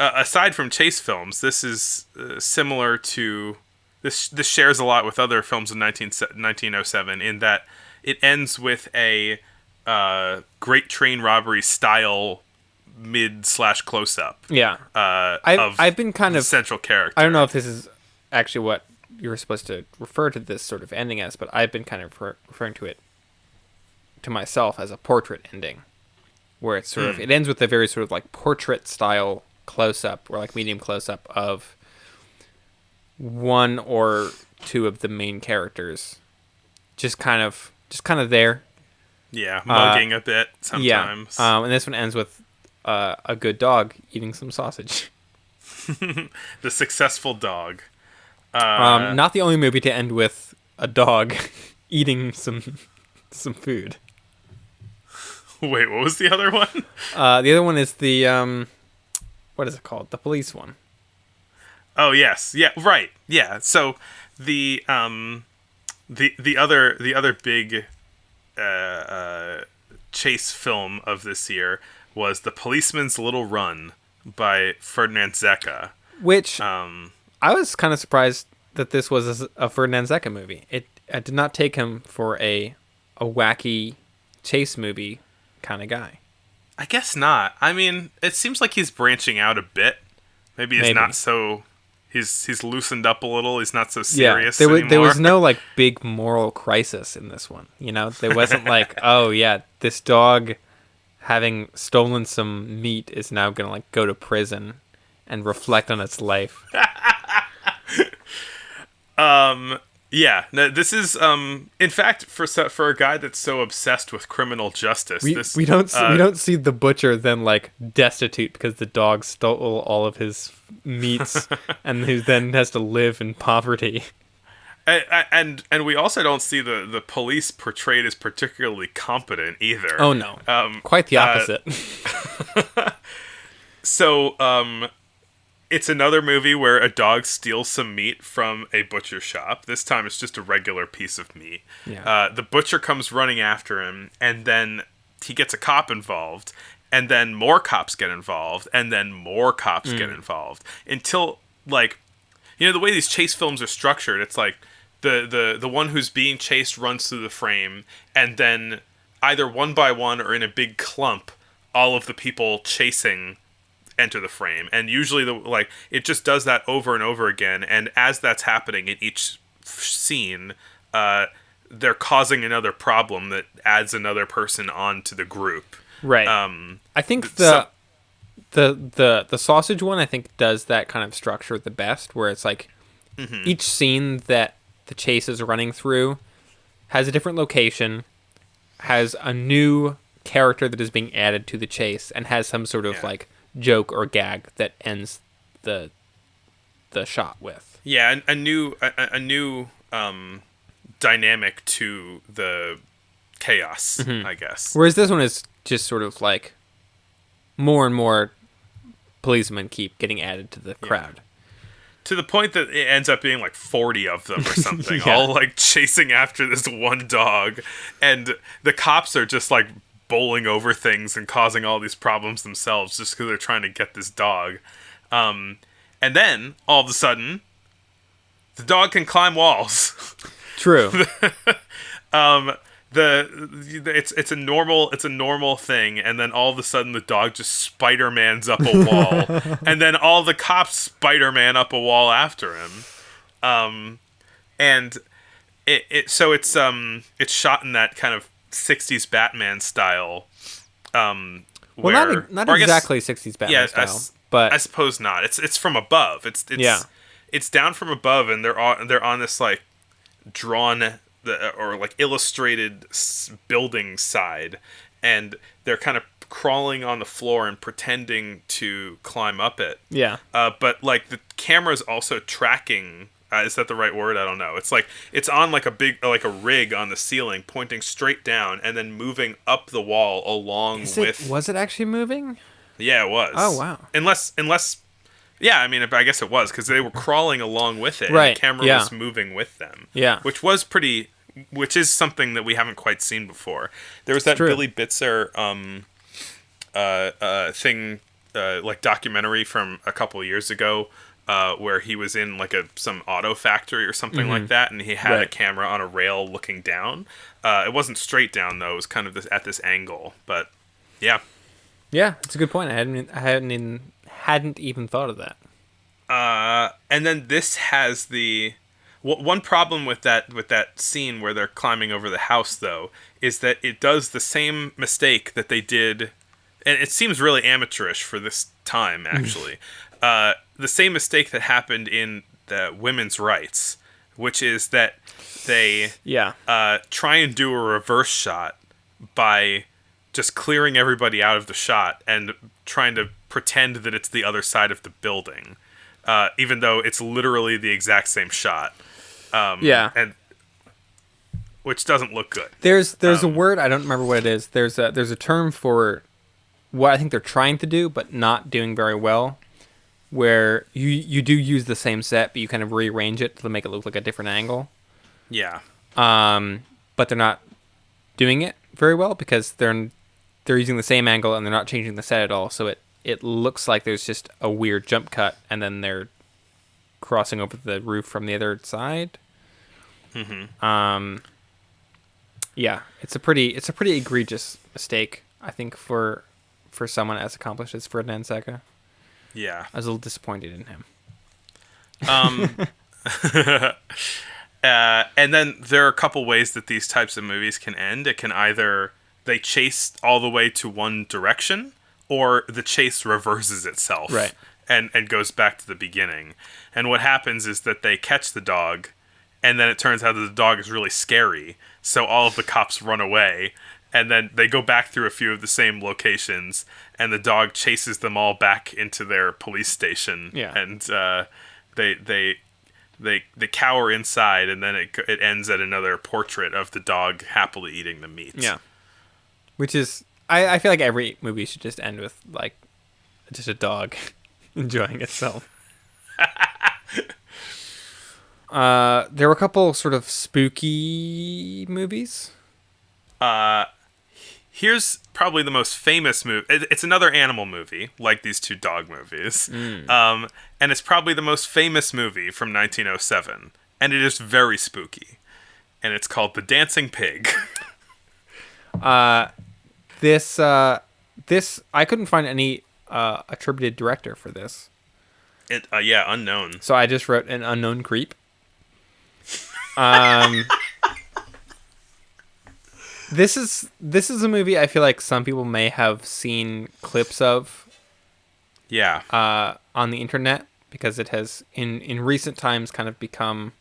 aside from chase films, this is similar to this shares a lot with other films in 1907 in that it ends with a Great Train Robbery style mid/close-up. Yeah. I've been kind of central character. I don't know if this is actually what you were supposed to refer to this sort of ending as, but I've been kind of referring to it to myself as a portrait ending, where it's sort of, it ends with a very sort of like portrait style close-up or like medium close-up of one or two of the main characters just kind of there. Yeah, mugging a bit sometimes. Yeah. And this one ends with a good dog eating some sausage. The successful dog. Not the only movie to end with a dog eating some food. Wait, what was the other one? The other one is the what is it called? The police one. Oh yes, yeah, right, yeah. So the other big chase film of this year was The Policeman's Little Run by Ferdinand Zecca, which I was kind of surprised that this was a Ferdinand Zecca movie. I did not take him for a wacky chase movie kind of guy. I guess not. I mean, it seems like he's branching out a bit. Maybe he's not so. He's loosened up a little. He's not so serious anymore. There was no like big moral crisis in this one. You know, there wasn't like, oh yeah, this dog having stolen some meat is now gonna like go to prison and reflect on its life. Yeah, no, this is in fact for a guy that's so obsessed with criminal justice, we don't see the butcher then like destitute because the dog stole all of his meats and who then has to live in poverty. And we also don't see the police portrayed as particularly competent either. Oh no, quite the opposite. So it's another movie where a dog steals some meat from a butcher shop. This time it's just a regular piece of meat. Yeah. The butcher comes running after him, and then he gets a cop involved, and then more cops get involved, and then more cops get involved. Until, like, the way these chase films are structured, it's like the one who's being chased runs through the frame, and then either one by one or in a big clump, all of the people chasing enter the frame, and usually it just does that over and over again, and as that's happening in each scene, they're causing another problem that adds another person onto the group. Right. I think the sausage one I think does that kind of structure the best, where it's like each scene that the chase is running through has a different location, has a new character that is being added to the chase, and has some sort of like joke or gag that ends the shot with. Yeah, a new dynamic to the chaos, I guess. Whereas this one is just sort of like more and more policemen keep getting added to the crowd. To the point that it ends up being like 40 of them or something, all like chasing after this one dog, and the cops are just like bowling over things and causing all these problems themselves just because they're trying to get this dog. And then, all of a sudden, the dog can climb walls. True. It's a normal thing, and then all of a sudden the dog just Spider-Mans up a wall, and then all the cops Spider-Man up a wall after him. And it's shot in that kind of 60s Batman style. Well, not exactly 60s Batman style, but I suppose not. It's from above. It's down from above, and they're on this like drawn or like illustrated building side, and they're kind of crawling on the floor and pretending to climb up it. Yeah. But like the camera's also tracking Is that the right word? I don't know. It's like it's on like a rig on the ceiling, pointing straight down, and then moving up the wall along with. Was it actually moving? Yeah, it was. Oh wow. Unless, yeah. I mean, I guess it was because they were crawling along with it, Right, and the camera yeah. was moving with them. Yeah. Which is something that we haven't quite seen before. There was that true. Billy Bitzer thing, like documentary from a couple of years ago, where he was in like some auto factory or something like that, and he had a Right. camera on a rail looking down. It wasn't straight down though; it was kind of at this angle. But yeah, Yeah, it's a good point. I hadn't even thought of that. and then this has the one problem with that scene where they're climbing over the house though is that it does the same mistake that they did, and it seems really amateurish for this time actually. The same mistake that happened in the women's rights, which is that they try and do a reverse shot by just clearing everybody out of the shot and trying to pretend that it's the other side of the building, even though it's literally the exact same shot. And which doesn't look good. There's a word, I don't remember what it is. There's a term for what I think they're trying to do but not doing very well, where you do use the same set but you kind of rearrange it to make it look like a different angle. Yeah. But they're not doing it very well because they're using the same angle and they're not changing the set at all. So it looks like there's just a weird jump cut and then they're crossing over the roof from the other side. Yeah, it's a pretty egregious mistake, I think, for someone as accomplished as Ferdinand Secca. Yeah. I was a little disappointed in him. And then there are a couple ways that these types of movies can end. It can either they chase all the way to one direction, or the chase reverses itself, Right. and goes back to the beginning. And what happens is that they catch the dog, and then it turns out that the dog is really scary, so all of the cops run away, and then they go back through a few of the same locations, and the dog chases them all back into their police station. Yeah. And they cower inside, and then it ends at another portrait of the dog happily eating the meat. Yeah. Which is, I feel like every movie should just end with, like, just a dog enjoying itself. There were a couple sort of spooky movies. Here's probably the most famous movie. It's another animal movie, like these two dog movies. And it's probably the most famous movie from 1907. And it is very spooky. And it's called The Dancing Pig. This I couldn't find any attributed director for this. Unknown. So I just wrote an unknown creep. This is a movie I feel like some people may have seen clips of. Yeah. On the internet, because it has in recent times kind of become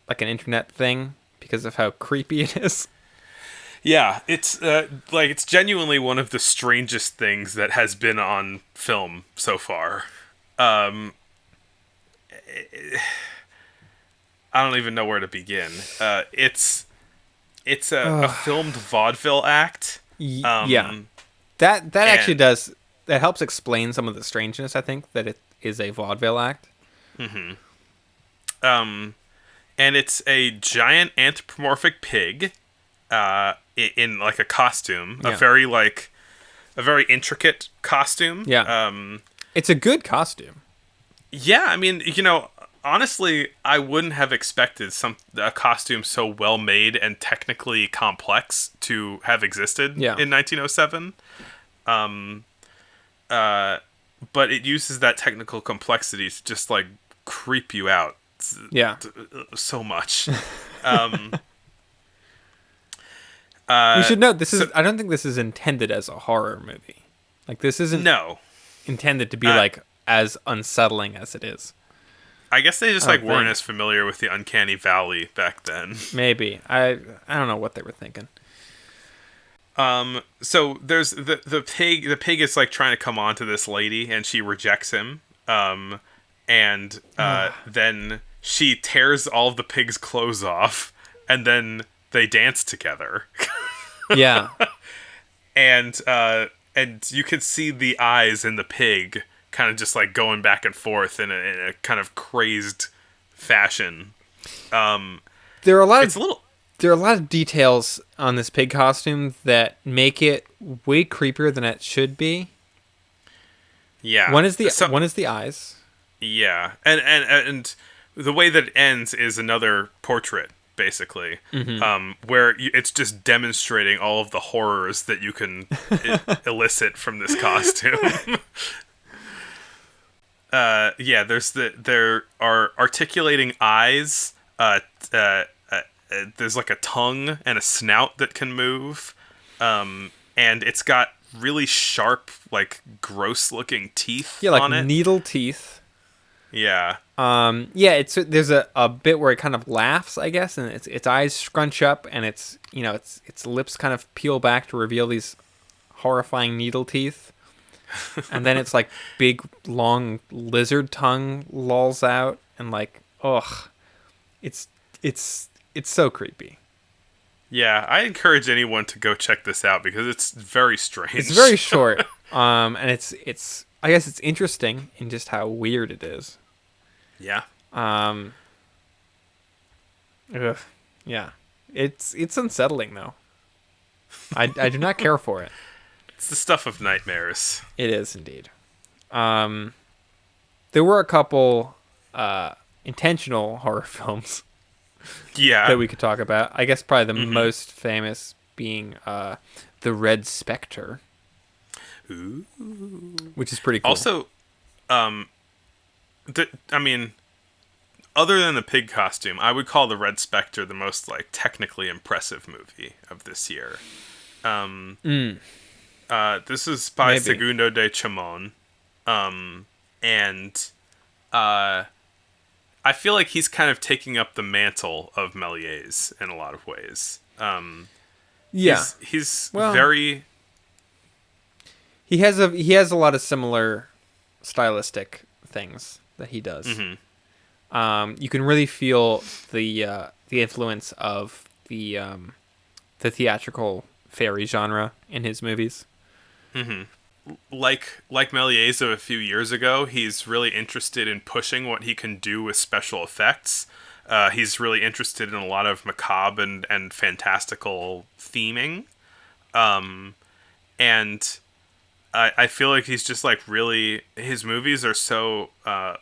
like an internet thing because of how creepy it is. Yeah, it's it's genuinely one of the strangest things that has been on film so far. I don't even know where to begin. It's a filmed vaudeville act. Yeah, that actually does. That helps explain some of the strangeness. I think that it is a vaudeville act. Mm-hmm. And it's a giant anthropomorphic pig, in like a costume, Yeah. a very intricate costume. Yeah. It's a good costume. Yeah, I mean, honestly, I wouldn't have expected a costume so well made and technically complex to have existed in 1907. But it uses that technical complexity to just like creep you out. So much. We should note this is. I don't think this is intended as a horror movie. Like this isn't. No. Intended to be like as unsettling as it is. I guess they just weren't as familiar with the uncanny valley back then. Maybe. I don't know what they were thinking. So there's the pig. The pig is like trying to come on to this lady, and she rejects him. Then she tears all of the pig's clothes off, and then they dance together. Yeah. And you can see the eyes in the pig kind of just like going back and forth in a kind of crazed fashion. There are a lot It's of a little... there are a lot of details on this pig costume that make it way creepier than it should be. Yeah. One is the eyes. Yeah. And the way that it ends is another portrait, basically, where it's just demonstrating all of the horrors that you can elicit from this costume. Yeah, there are articulating eyes. There's like a tongue and a snout that can move, and it's got really sharp, like gross-looking teeth. Yeah, like on it. needle teeth. Yeah. Yeah, there's a bit where it kind of laughs, I guess, and its eyes scrunch up, and its lips kind of peel back to reveal these horrifying needle teeth. And then it's like big long lizard tongue lolls out, and like, ugh, it's so creepy. Yeah, I encourage anyone to go check this out because it's very strange. It's very short, and it's I guess it's interesting in just how weird it is. Yeah. Ugh, yeah, it's unsettling though. I do not care for it. It's the stuff of nightmares. It is indeed. There were a couple intentional horror films Yeah. that we could talk about. I guess probably the most famous being the Red Spectre. Ooh. Which is pretty cool. Also, other than the pig costume, I would call the Red Spectre the most like technically impressive movie of this year. This is by Maybe. Segundo de Chamon, and I feel like he's kind of taking up the mantle of Méliès in a lot of ways. yeah, he's Well- very... he has a lot of similar stylistic things that he does. You can really feel the influence of the theatrical fairy genre in his movies. Like Méliès of a few years ago, he's really interested in pushing what he can do with special effects. He's really interested in a lot of macabre and fantastical theming. And I feel like he's just like really... His movies are so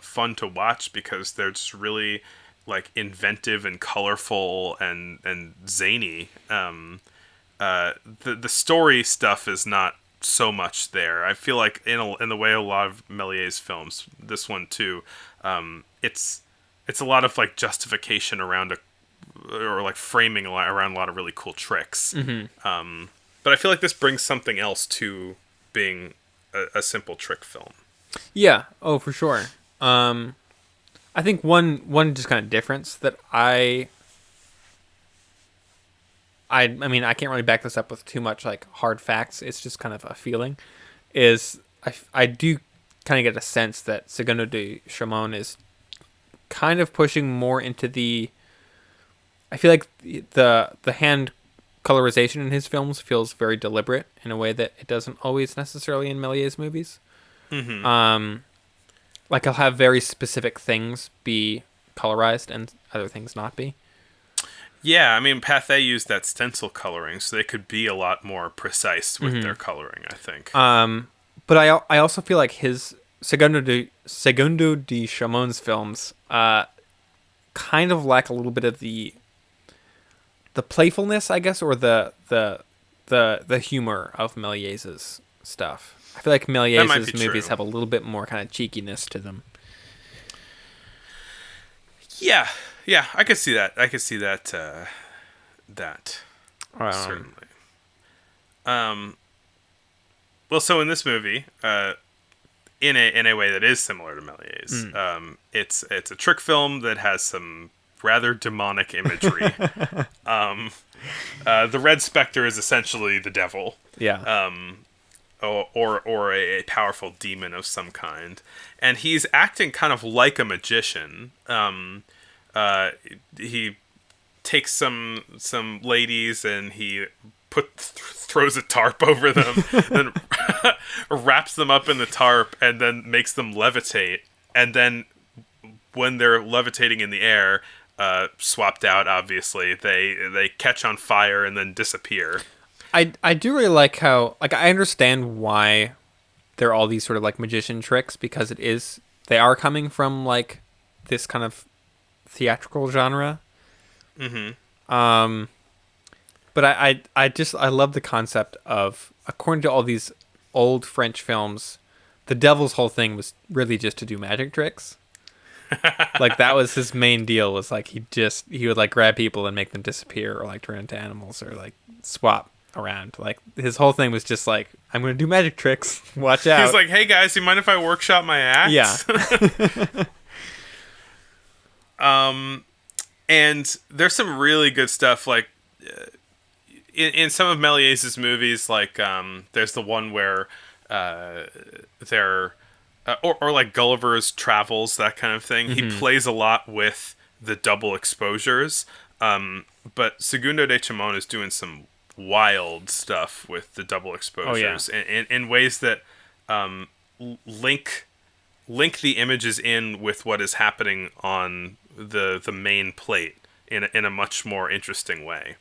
fun to watch because they're just really like inventive and colorful and zany. The story stuff is not so much there. I feel like in the way a lot of Méliès films, this one too, it's a lot of like justification around or like framing around a lot of really cool tricks. But I feel like this brings something else to being a simple trick film. Yeah. Oh, for sure. I think one just kind of difference that I mean, I can't really back this up with too much like hard facts. It's just kind of a feeling. Is I do kind of get a sense that Segundo de Chamon is kind of pushing more into the... I feel like the hand colorization in his films feels very deliberate in a way that it doesn't always necessarily in Méliès movies. Like he'll have very specific things be colorized and other things not be. Yeah, I mean, Pathé used that stencil coloring, so they could be a lot more precise with their coloring, I think. But I also feel like his Segundo de Chamon's films kind of lack a little bit of the playfulness, I guess, or the humor of Méliès's stuff. I feel like Méliès's movies have a little bit more kind of cheekiness to them. Yeah, I could see that. Certainly. Well, so in this movie, in a way that is similar to Méliès, it's a trick film that has some rather demonic imagery. The Red Spectre is essentially the devil. Yeah. Or a powerful demon of some kind, and he's acting kind of like a magician, he takes some ladies and he throws a tarp over them, then wraps them up in the tarp, and then makes them levitate. And then when they're levitating in the air, swapped out, obviously, they catch on fire and then disappear. I do really like how, like, I understand why there are all these sort of like magician tricks, because they are coming from like this kind of theatrical genre. Mm-hmm. But I love the concept of, according to all these old French films, the devil's whole thing was really just to do magic tricks. Like, that was his main deal, was like he would like grab people and make them disappear, or like turn into animals, or like swap around. Like, his whole thing was just like, I'm gonna do magic tricks, watch out. He's like, hey guys, you mind if I workshop my act? Yeah. And there's some really good stuff, like in some of Méliès' movies, like there's the one where they're or like Gulliver's Travels, that kind of thing. Mm-hmm. He plays a lot with the double exposures, but Segundo de Chamon is doing some wild stuff with the double exposures, in ways that link the images in with what is happening on the main plate in a much more interesting way.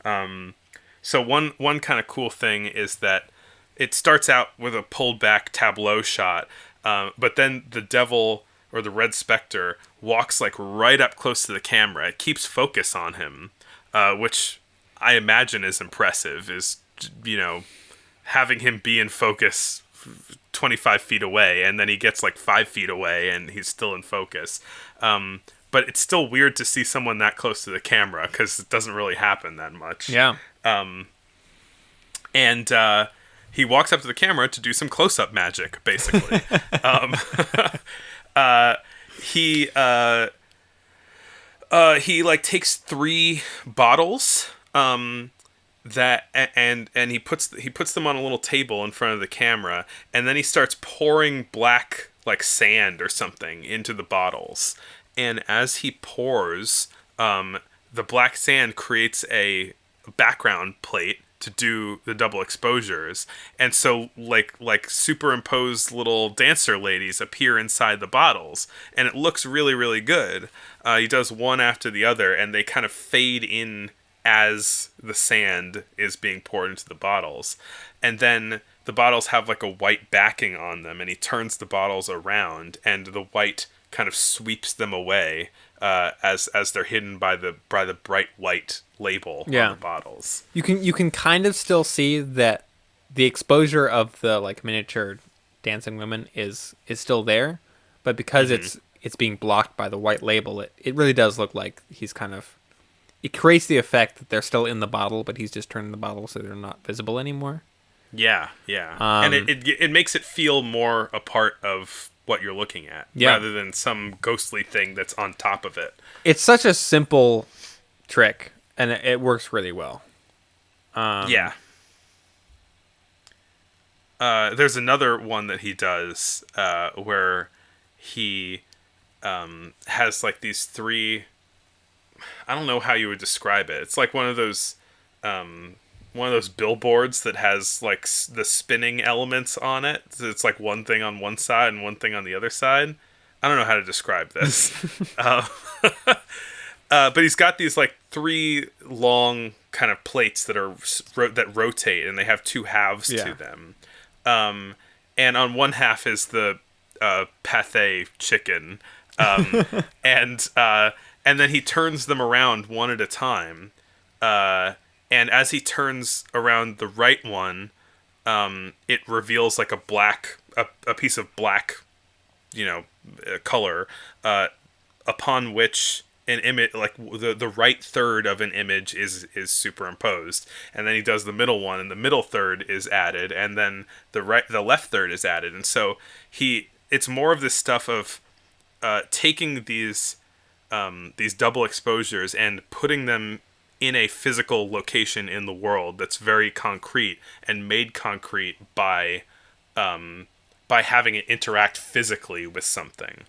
So one kind of cool thing is that it starts out with a pulled back tableau shot, but then the devil, or the Red Spectre, walks like right up close to the camera. It keeps focus on him, which I imagine is impressive, is, you know, having him be in focus 25 feet away, and then he gets like 5 feet away and he's still in focus. But it's still weird to see someone that close to the camera, because it doesn't really happen that much. Yeah. And he walks up to the camera to do some close-up magic, basically. He like takes 3 bottles that and he puts them on a little table in front of the camera, and then he starts pouring black like sand or something into the bottles. And as he pours, the black sand creates a background plate to do the double exposures, and so like superimposed little dancer ladies appear inside the bottles, and it looks really, really good. He does one after the other, and they kind of fade in as the sand is being poured into the bottles, and then the bottles have like a white backing on them, and he turns the bottles around, and the white kind of sweeps them away as they're hidden by the bright white label on the bottles. You can kind of still see that the exposure of the like miniature dancing women is still there, but because it's being blocked by the white label, it really does look like he's kind of, it creates the effect that they're still in the bottle, but he's just turning the bottle so they're not visible anymore. Yeah. And it makes it feel more a part of what you're looking at, rather than some ghostly thing that's on top of it. It's such a simple trick, and it works really well. There's another one that he does where he has like these 3, I don't know how you would describe it. It's like one of those billboards that has like the spinning elements on it. So it's like one thing on one side and one thing on the other side. I don't know how to describe this. But he's got these like 3 long kind of plates that rotate, and they have 2 halves to them. And on one half is the Pathé chicken, and then he turns them around one at a time. And as he turns around the right one, it reveals like a piece of black, color, upon which an image, like the right third of an image is superimposed. And then he does the middle one, and the middle third is added, and then the left third is added. And so it's more of this stuff of taking these double exposures and putting them in a physical location in the world that's very concrete, and made concrete by having it interact physically with something.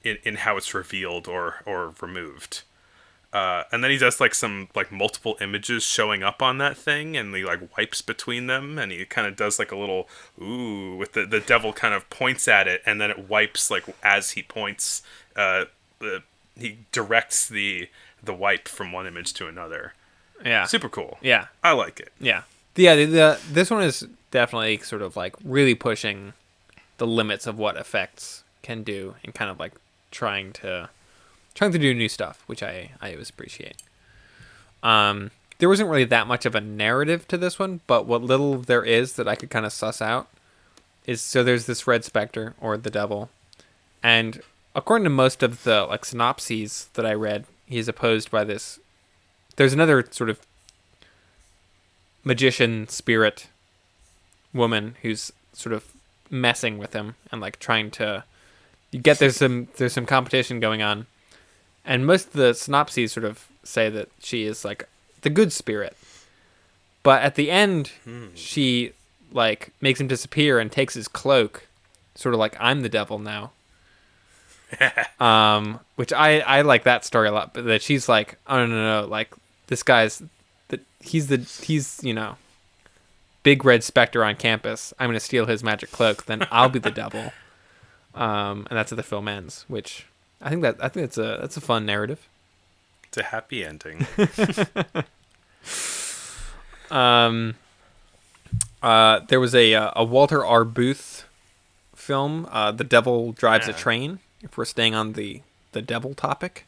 in how it's revealed or removed. And then he does like some like multiple images showing up on that thing, and he like wipes between them, and he kind of does like a little ooh with the devil kind of points at it, and then it wipes like as he points. He directs the wipe from one image to another. Yeah. Super cool. Yeah. I like it. Yeah. Yeah. This one is definitely sort of like really pushing the limits of what effects can do, and kind of like trying to do new stuff, which I always appreciate. There wasn't really that much of a narrative to this one, but what little there is that I could kind of suss out is, so there's this Red Spectre, or the devil, and according to most of the like synopses that I read, he's opposed by this. There's another sort of magician spirit woman who's sort of messing with him and like trying to. You get there's some competition going on, and most of the synopses sort of say that she is like the good spirit, but at the end she like makes him disappear and takes his cloak, sort of like I'm the devil now. Which I like that story a lot, but that she's like, oh no, like this guy's he's you know, big Red Spectre on campus. I'm gonna steal his magic cloak, then I'll be the devil. And that's how the film ends, which I think that's a fun narrative. It's a happy ending. There was a Walter R. Booth film, The Devil Drives a Train, if we're staying on the devil topic.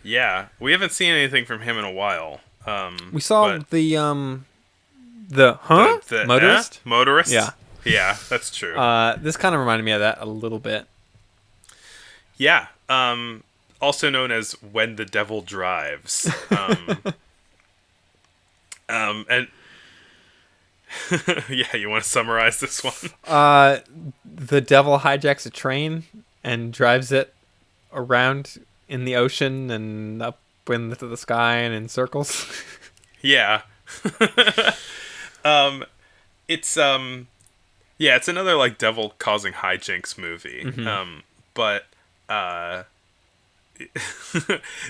Yeah, we haven't seen anything from him in a while. We saw the motorist. Motorist. Yeah, that's true. This kind of reminded me of that a little bit. Yeah. Also known as When the Devil Drives. And yeah, you want to summarize this one? The devil hijacks a train and drives it around in the ocean and up into the sky and in circles. Yeah. It's it's another like devil causing hijinks movie. Mm-hmm. But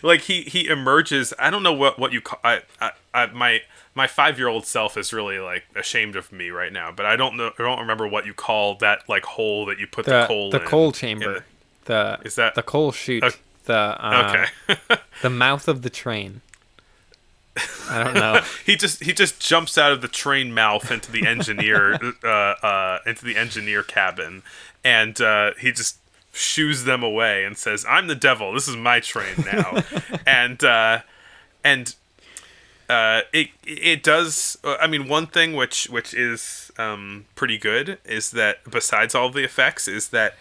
like he emerges. I don't know what you call. My 5-year-old self is really like ashamed of me right now. But I don't remember what you call that like hole that you put the coal in. The coal chamber. Is that the coal chute? Okay. The mouth of the train. I don't know. He just jumps out of the train mouth into the engineer cabin, and he just shoos them away and says, "I'm the devil. This is my train now." It does. I mean, one thing which is pretty good is that besides all the effects is that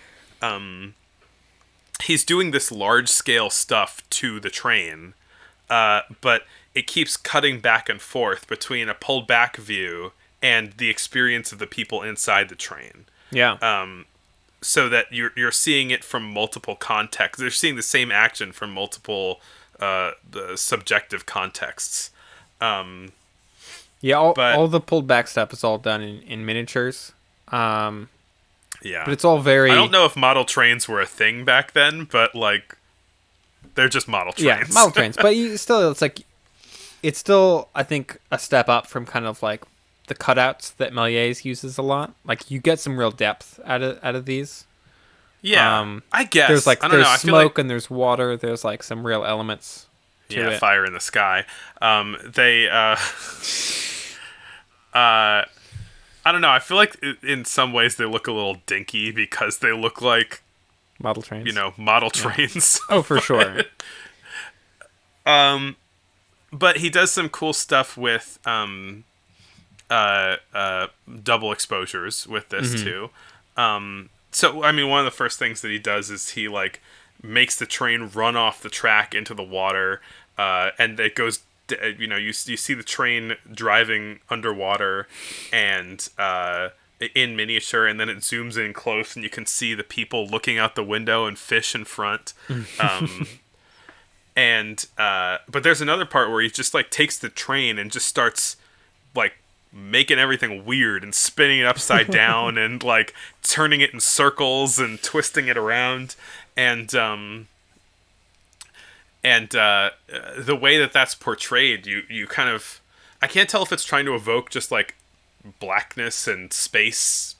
he's doing this large scale stuff to the train, but it keeps cutting back and forth between a pulled back view and the experience of the people inside the train. Yeah. So that you're seeing it from multiple contexts. They're seeing the same action from multiple the subjective contexts. All the pulled back stuff is all done in miniatures. Yeah. But it's all very... I don't know if model trains were a thing back then, but like they're just model trains. Yeah, model trains. But it's still, I think, a step up from kind of like the cutouts that Méliès uses a lot. Like you get some real depth out of these. Yeah, I guess. There's like there's smoke and there's water. There's like some real elements to it. Fire in the sky. I don't know. I feel like in some ways they look a little dinky because they look like model trains. Model trains. Oh, for sure. But he does some cool stuff with double exposures with this too. So I mean, one of the first things that he does is he like makes the train run off the track into the water, and it goes. You see the train driving underwater, and in miniature, and then it zooms in close, and you can see the people looking out the window and fish in front. But there's another part where he just like takes the train and just starts like making everything weird and spinning it upside down and like turning it in circles and twisting it around. And the way that that's portrayed, you kind of, I can't tell if it's trying to evoke just like blackness and space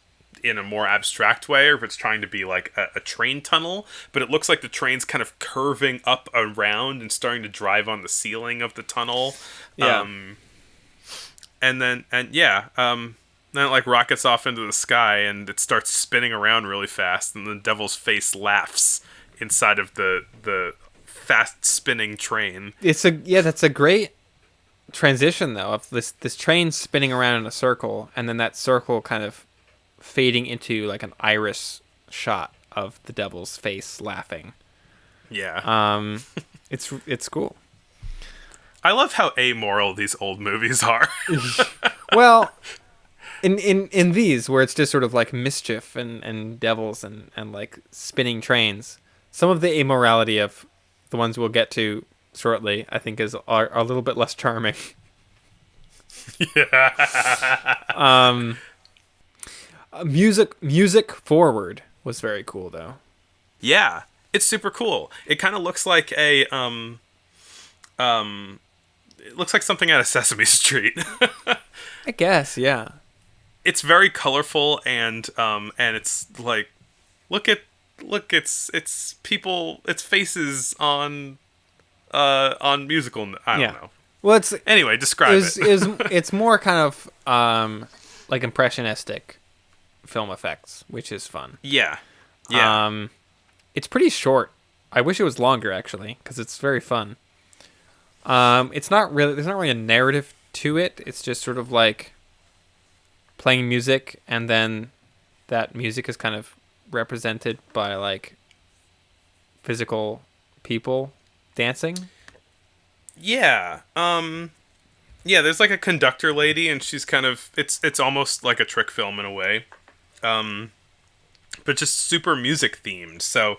in a more abstract way, or if it's trying to be like a train tunnel, but it looks like the train's kind of curving up around and starting to drive on the ceiling of the tunnel. Yeah. Then it like rockets off into the sky and it starts spinning around really fast, and the devil's face laughs inside of the fast spinning train. That's a great transition though, of this train spinning around in a circle, and then that circle kind of fading into like an iris shot of the devil's face laughing. Yeah. It's cool. I love how amoral these old movies are. Well, in these where it's just sort of like mischief and devils and like spinning trains, some of the amorality of the ones we'll get to shortly, I think are a little bit less charming. Yeah. Music forward was very cool though. Yeah, it's super cool. It kind of looks like it looks like something out of Sesame Street. I guess, yeah. It's very colorful and it's like it's people, it's faces on musical. I don't know. Well, describe it. It's more kind of like impressionistic film effects, which is fun. Yeah. It's pretty short. I wish it was longer actually, because it's very fun. There's not really a narrative to it. It's just sort of like playing music, and then that music is kind of represented by like physical people dancing. Yeah. There's like a conductor lady, and she's kind of, it's almost like a trick film in a way. But just super music themed. So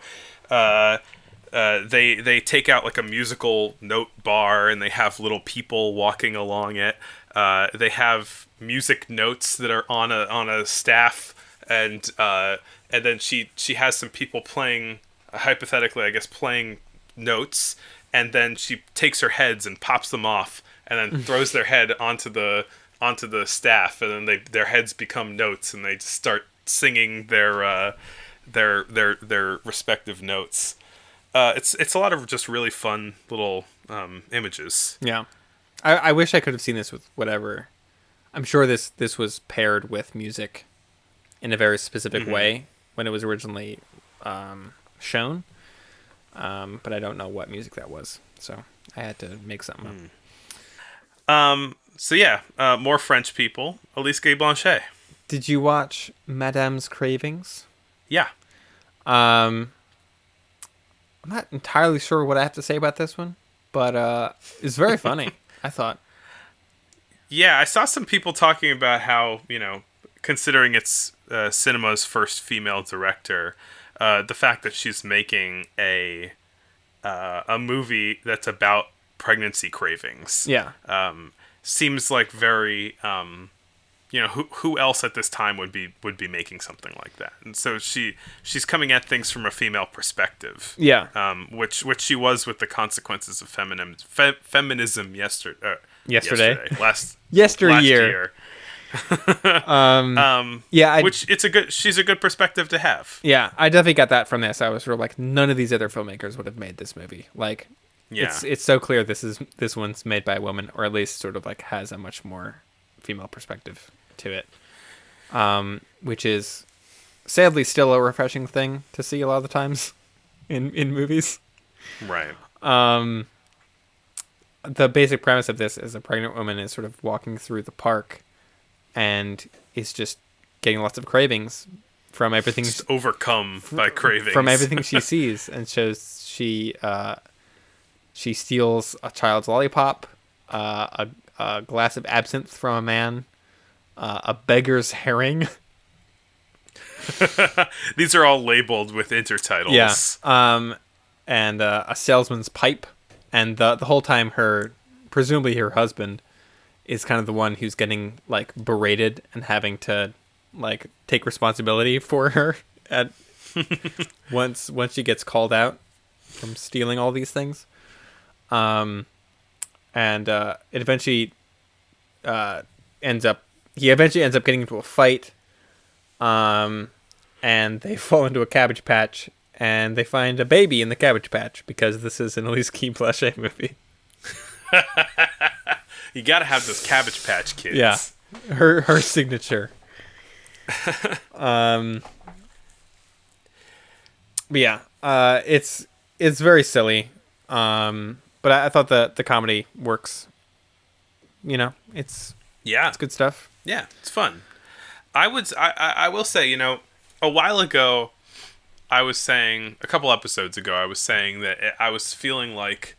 they take out like a musical note bar, and they have little people walking along it. They have music notes that are on a staff, and then she has some people playing, hypothetically I guess, playing notes, and then she takes her heads and pops them off, and then throws their head onto the staff, and then their heads become notes, and they just start singing their respective notes. It's a lot of just really fun little images. Yeah, I wish I could have seen this with whatever. I'm sure this was paired with music in a very specific way when it was originally shown, but I don't know what music that was, so I had to make something up. So yeah, more French people. Elise Gay Blanchet. Did you watch Madame's Cravings? Yeah. I'm not entirely sure what I have to say about this one, but it's very funny, I thought. Yeah, I saw some people talking about how, considering it's cinema's first female director, the fact that she's making a movie that's about pregnancy cravings. Yeah. Seems like very, who else at this time would be making something like that? And so she's coming at things from a female perspective. Yeah. Which she was with the consequences of feminism yesterday. Last year. Yeah. Which she's a good perspective to have. Yeah, I definitely got that from this. I was sort of like, none of these other filmmakers would have made this movie. Like, yeah. It's so clear this one's made by a woman, or at least sort of like has a much more female perspective to it, which is sadly still a refreshing thing to see a lot of the times in movies. Right. The basic premise of this is a pregnant woman is sort of walking through the park and is just getting lots of cravings from everything. Just overcome by cravings. From everything she sees, and shows she steals a child's lollipop, a glass of absinthe from a man, a beggar's herring. These are all labeled with intertitles. Yeah. And a salesman's pipe. And the whole time presumably her husband is kind of the one who's getting like berated and having to like take responsibility for her at once she gets called out from stealing all these things. And it eventually ends up getting into a fight. And they fall into a cabbage patch, and they find a baby in the cabbage patch because this is an Elise Guy Blaché movie. You gotta have those Cabbage Patch Kids. Yeah, her signature. But yeah, it's very silly. But I thought the comedy works. You know, it's good stuff. Yeah, it's fun. I will say, you know, a while ago, I was saying, a couple episodes ago, I was saying that I was feeling like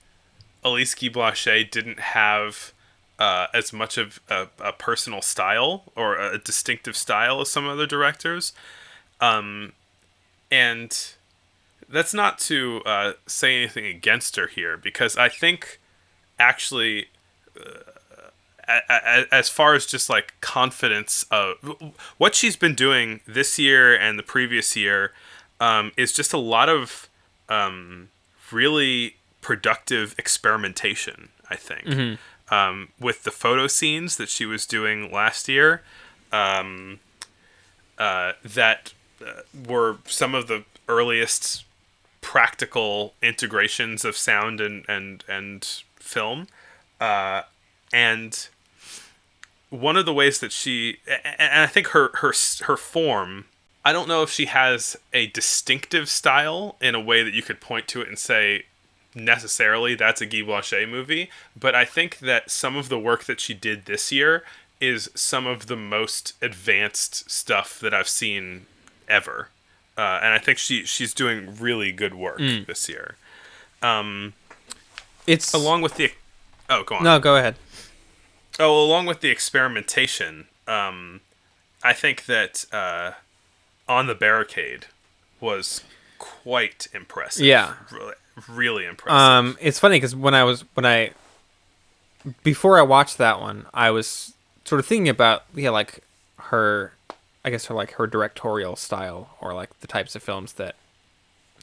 Elise Guy Blaché didn't have as much of a personal style or a distinctive style as some other directors. And that's not to say anything against her here, because I think actually... as far as just like confidence of what she's been doing this year and the previous year, is just a lot of really productive experimentation, I think. Mm-hmm. With the photo scenes that she was doing last year, that were some of the earliest practical integrations of sound and film. And one of the ways that and I think her form, I don't know if she has a distinctive style in a way that you could point to it and say necessarily that's a Guy Blaché movie, but I think that some of the work that she did this year is some of the most advanced stuff that I've seen ever. And I think she's doing really good work this year. It's along with the... Oh, go on. No, go ahead. Oh, along with the experimentation, I think that On the Barricade was quite impressive. Yeah. Really impressive. It's funny because before I watched that one, I was sort of thinking about, like her directorial style, or like the types of films that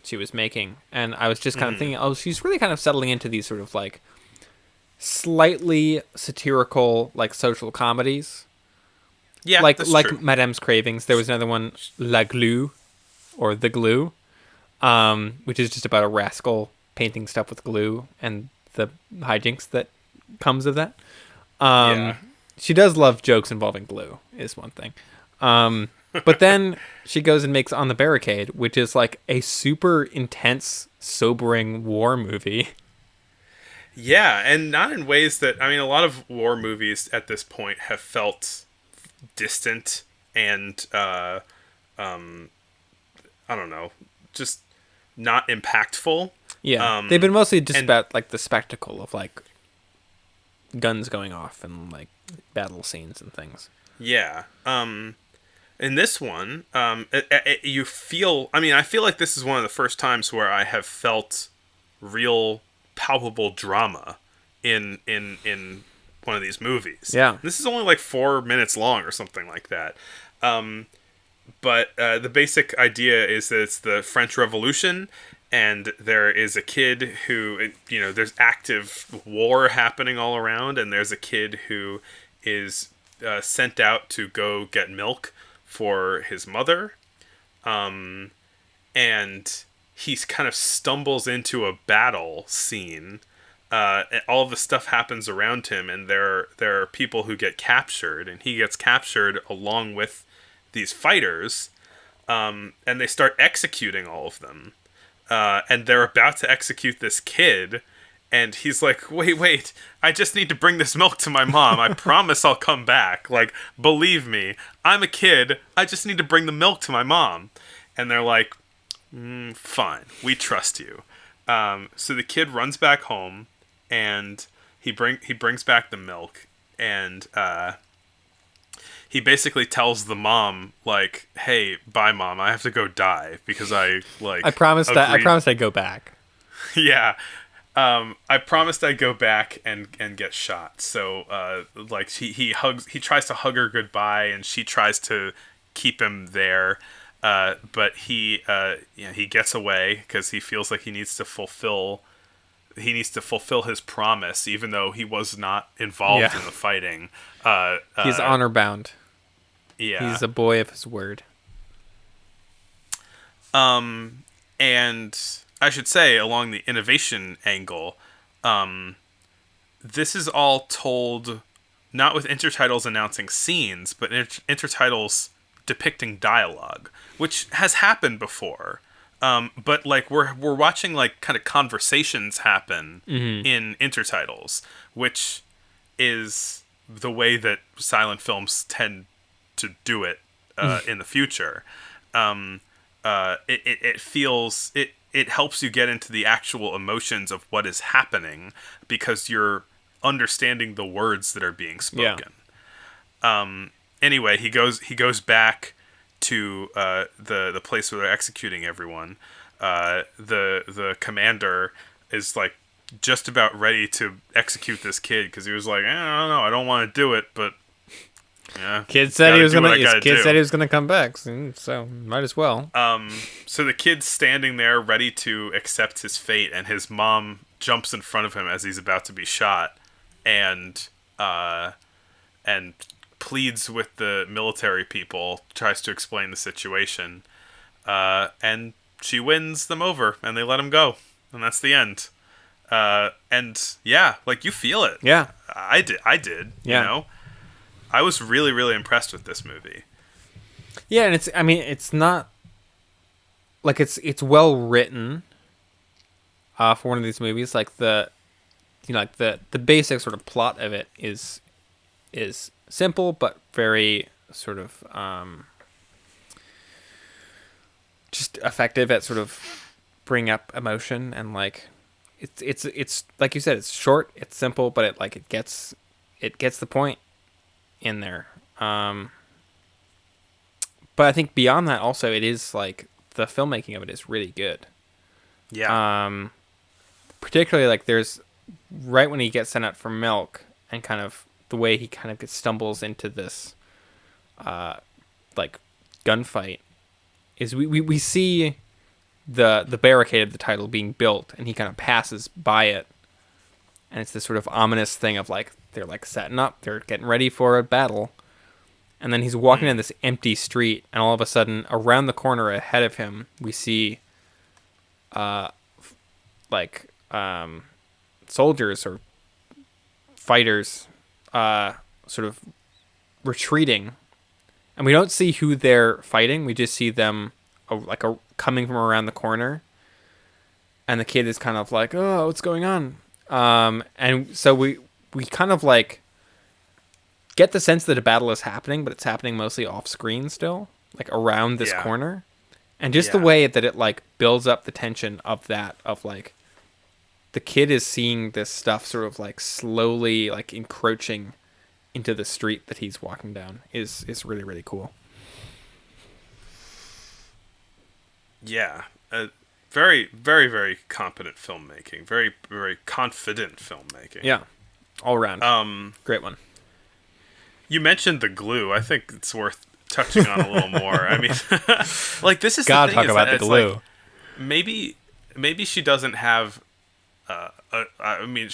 she was making. And I was just kind of thinking, she's really kind of settling into these sort of like slightly satirical, like social comedies. Yeah, like that's true. Madame's Cravings. There was another one, La Glue, or The Glue, which is just about a rascal painting stuff with glue and the hijinks that comes of that. She does love jokes involving glue, is one thing. But then she goes and makes On the Barricade, which is like a super intense, sobering war movie. Yeah, and not in ways that... I mean, a lot of war movies at this point have felt distant and, I don't know, just not impactful. Yeah, they've been mostly just about, like, the spectacle of, like, guns going off and, like, battle scenes and things. Yeah. In this one, you feel... I mean, I feel like this is one of the first times where I have felt real... palpable drama in one of these movies. Yeah. This is only like 4 minutes long or something like that. But the basic idea is that it's the French Revolution, and there is a kid who, you know, there's active war happening all around, and there's a kid who is sent out to go get milk for his mother. And he kind of stumbles into a battle scene. And all of the stuff happens around him, and there are people who get captured, and he gets captured along with these fighters, and they start executing all of them. And they're about to execute this kid, and he's like, wait, I just need to bring this milk to my mom. I promise I'll come back. Like, believe me, I'm a kid. I just need to bring the milk to my mom. And they're like, fine, we trust you. So the kid runs back home, and he brings back the milk, and he basically tells the mom, like, "Hey, bye, mom. I have to go die because I promised I'd go back." Yeah, I promised I'd go back and get shot. So like he tries to hug her goodbye, and she tries to keep him there. But he gets away because he feels like he needs to fulfill his promise, even though he was not involved in the fighting. He's honor bound. Yeah, He's a boy of his word. And I should say, along the innovation angle, this is all told not with intertitles announcing scenes, but intertitles depicting dialogue, which has happened before. But like we're watching like kind of conversations happen in intertitles, which is the way that silent films tend to do it in the future. It helps you get into the actual emotions of what is happening because you're understanding the words that are being spoken. Anyway, he goes back to the place where they're executing everyone. The commander is like just about ready to execute this kid because he was like, I don't know, I don't want to do it, but yeah. Kid said he was gonna come back, so might as well. So the kid's standing there ready to accept his fate, and his mom jumps in front of him as he's about to be shot, and pleads with the military people, tries to explain the situation, and she wins them over, and they let him go, and that's the end. And yeah, like you feel it. Yeah, I did. Yeah. You know, I was really, really impressed with this movie. Yeah, and it's not like it's well written. For one of these movies, like the basic sort of plot of it is simple but very sort of just effective at sort of bring up emotion, and like it's like you said, it's short, it's simple, but it gets the point in there. But I think beyond that also, it is like the filmmaking of it is really good. Yeah. Particularly like there's right when he gets sent out for milk, and kind of the way he kind of stumbles into this like gunfight is we see the barricade of the title being built, and he kind of passes by it, and it's this sort of ominous thing of like they're like setting up, they're getting ready for a battle, and then he's walking in this empty street, and all of a sudden around the corner ahead of him we see soldiers or fighters sort of retreating, and we don't see who they're fighting, we just see them coming from around the corner, and the kid is kind of like, oh, what's going on? And so we kind of like get the sense that a battle is happening, but it's happening mostly off screen still, like around this corner. And just the way that it like builds up the tension of that, of like the kid is seeing this stuff sort of like slowly like encroaching into the street that he's walking down is really, really cool. Yeah. Very, very, very competent filmmaking. Very, very confident filmmaking. Yeah. All around. Great one. You mentioned the glue. I think it's worth touching on a little more. I mean, like this is God, the thing, talk about the glue. Like, maybe she doesn't have. I mean,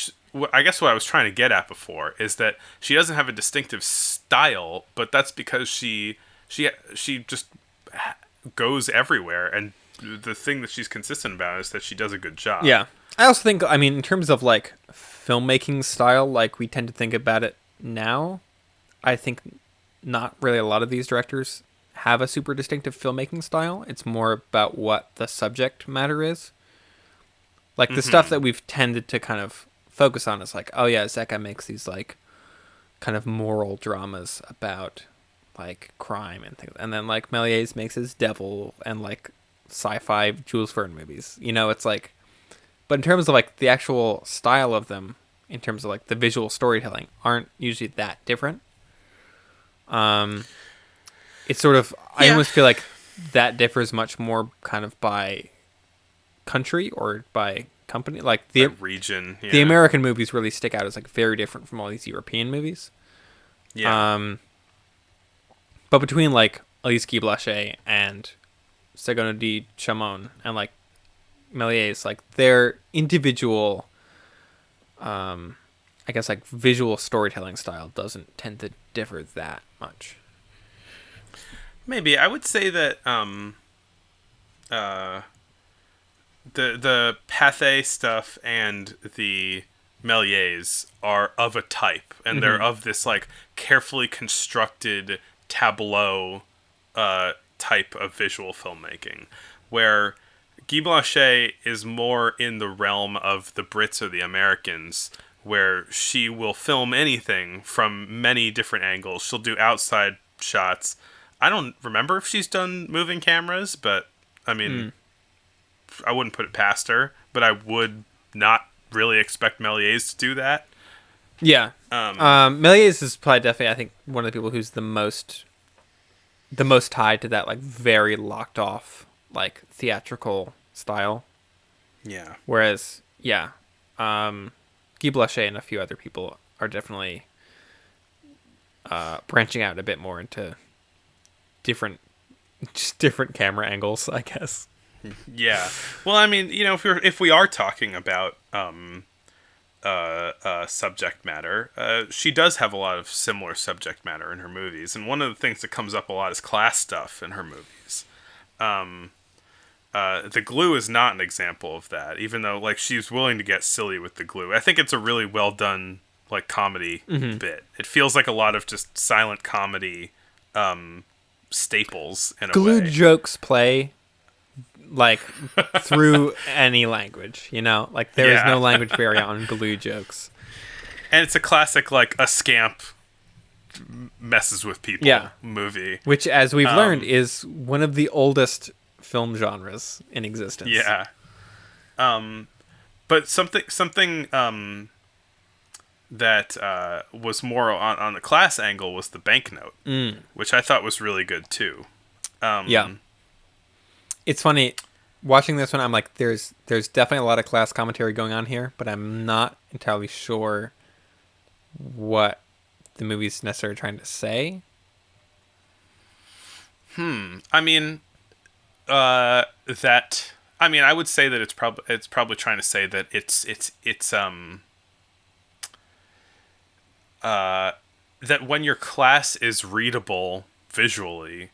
I guess what I was trying to get at before is that she doesn't have a distinctive style, but that's because she just goes everywhere, and the thing that she's consistent about is that she does a good job. Yeah. I also think, I mean, in terms of like filmmaking style, like we tend to think about it now, I think not really a lot of these directors have a super distinctive filmmaking style. It's more about what the subject matter is. Like the stuff that we've tended to kind of focus on is like, oh yeah, Zeka makes these like kind of moral dramas about like crime and things. And then like Méliès makes his devil and like sci-fi Jules Verne movies. You know, it's like, but in terms of like the actual style of them, in terms of like the visual storytelling, aren't usually that different. It's sort of, I almost feel like that differs much more kind of by country or by company. Like the region. Yeah. the American movies really stick out as like very different from all these European movies. Yeah. But between like Elise Guy Blaché and Segundo di Chamon and like Méliès, like their individual, I guess like visual storytelling style doesn't tend to differ that much. Maybe I would say that the Pathé stuff and the Méliès are of a type, and they're of this like carefully constructed tableau type of visual filmmaking, where Guy Blaché is more in the realm of the Brits or the Americans, where she will film anything from many different angles. She'll do outside shots. I don't remember if she's done moving cameras, but I mean, I wouldn't put it past her, but I would not really expect Méliès to do that. Yeah. Méliès is probably definitely, I think, one of the people who's the most tied to that like very locked off like theatrical style. Yeah. Whereas, yeah, Guy Blaché and a few other people are definitely branching out a bit more into different camera angles, I guess. Yeah. Well, I mean, you know, if we are talking about subject matter, she does have a lot of similar subject matter in her movies, and one of the things that comes up a lot is class stuff in her movies. The Glue is not an example of that, even though like she's willing to get silly with the glue. I think it's a really well done like comedy bit. It feels like a lot of just silent comedy staples in a Glue way. jokes play like through any language, you know? Like there is no language barrier on glue jokes. And it's a classic like a scamp messes with people movie. Which, as we've learned, is one of the oldest film genres in existence. Yeah. But something that was more on the class angle was the Banknote, which I thought was really good too. Yeah. It's funny watching this one. I'm like, there's definitely a lot of class commentary going on here, but I'm not entirely sure what the movie's necessarily trying to say. I mean, I would say that it's probably trying to say that it's that when your class is readable visually,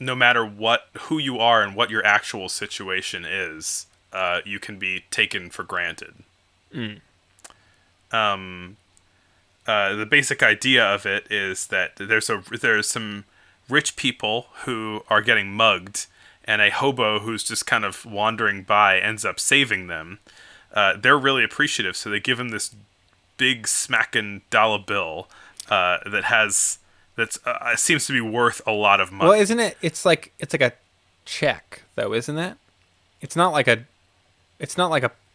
no matter who you are and what your actual situation is, you can be taken for granted. The basic idea of it is that there's some rich people who are getting mugged, and a hobo who's just kind of wandering by ends up saving them. They're really appreciative, so they give him this big smacking dollar bill that seems to be worth a lot of money. Well, isn't it? It's like a check, though, isn't it? It's not like a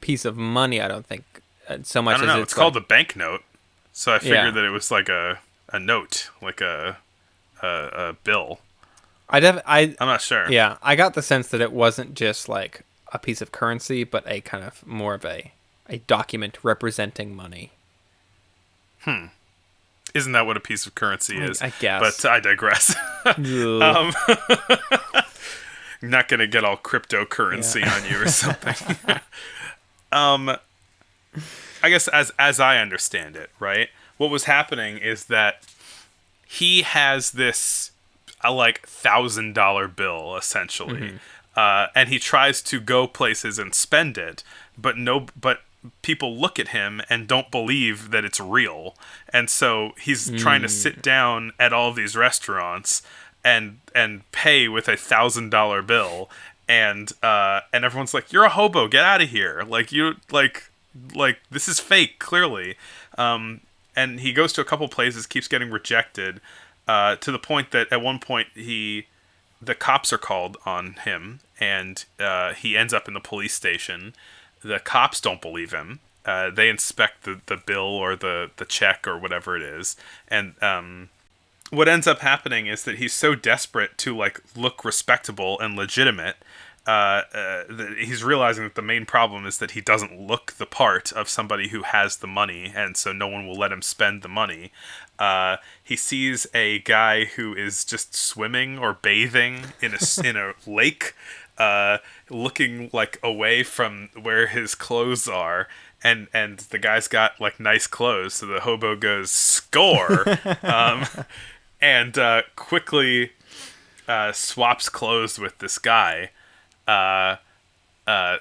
piece of money. I don't think so much. I don't know. It's called the Banknote, so I figured that it was like a note, like a bill. I'm not sure. Yeah, I got the sense that it wasn't just like a piece of currency, but a kind of more of a document representing money. Isn't that what a piece of currency is? I guess. But I digress. Not going to get all cryptocurrency on you or something. I guess as I understand it, right? What was happening is that he has this like $1,000 bill essentially, and he tries to go places and spend it, but people look at him and don't believe that it's real, and so he's trying to sit down at all of these restaurants and pay with $1,000 bill, and everyone's like, "You're a hobo, get out of here!" Like you like this is fake, clearly. And he goes to a couple places, keeps getting rejected, to the point that at one point the cops are called on him, and he ends up in the police station. The cops don't believe him. They inspect the bill or the check or whatever it is, and what ends up happening is that he's so desperate to like look respectable and legitimate he's realizing that the main problem is that he doesn't look the part of somebody who has the money, and so no one will let him spend the money. He sees a guy who is just swimming or bathing in a lake, looking like away from where his clothes are, and the guy's got like nice clothes, so the hobo goes score, and quickly swaps clothes with this guy.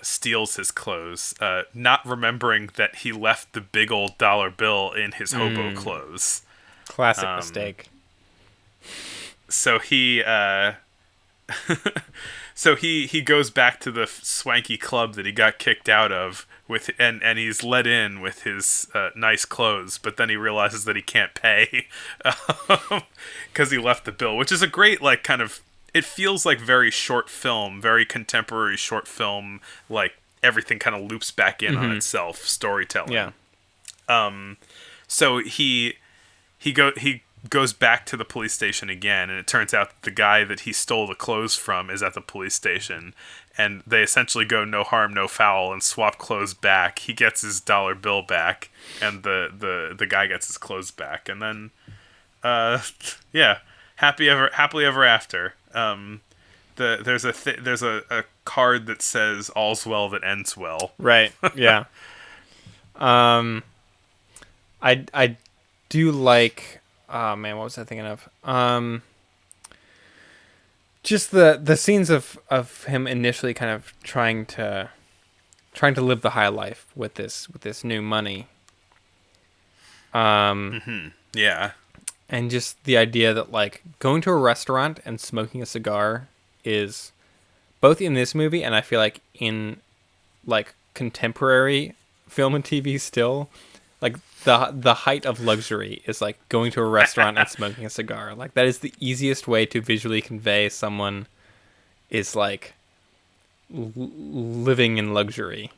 Steals his clothes, not remembering that he left the big old dollar bill in his hobo clothes. Classic mistake. So he he goes back to the swanky club that he got kicked out of with, and he's let in with his nice clothes, but then he realizes that he can't pay because he left the bill, which is a great like kind of. It feels like very short film, very contemporary short film, like everything kind of loops back in on itself, storytelling. Yeah. So he goes back to the police station again, and it turns out that the guy that he stole the clothes from is at the police station, and they essentially go no harm, no foul, and swap clothes back. He gets his dollar bill back, and the guy gets his clothes back, and then, yeah, happily ever after. There's a card that says "All's well that ends well." Right. Yeah. I do like. Oh man, what was I thinking of? Just the scenes of him initially kind of trying to live the high life with this new money. Yeah. And just the idea that, like, going to a restaurant and smoking a cigar is, both in this movie and I feel like in, like, contemporary film and TV still, like, the height of luxury is, like, going to a restaurant and smoking a cigar. Like, that is the easiest way to visually convey someone is, like, living in luxury.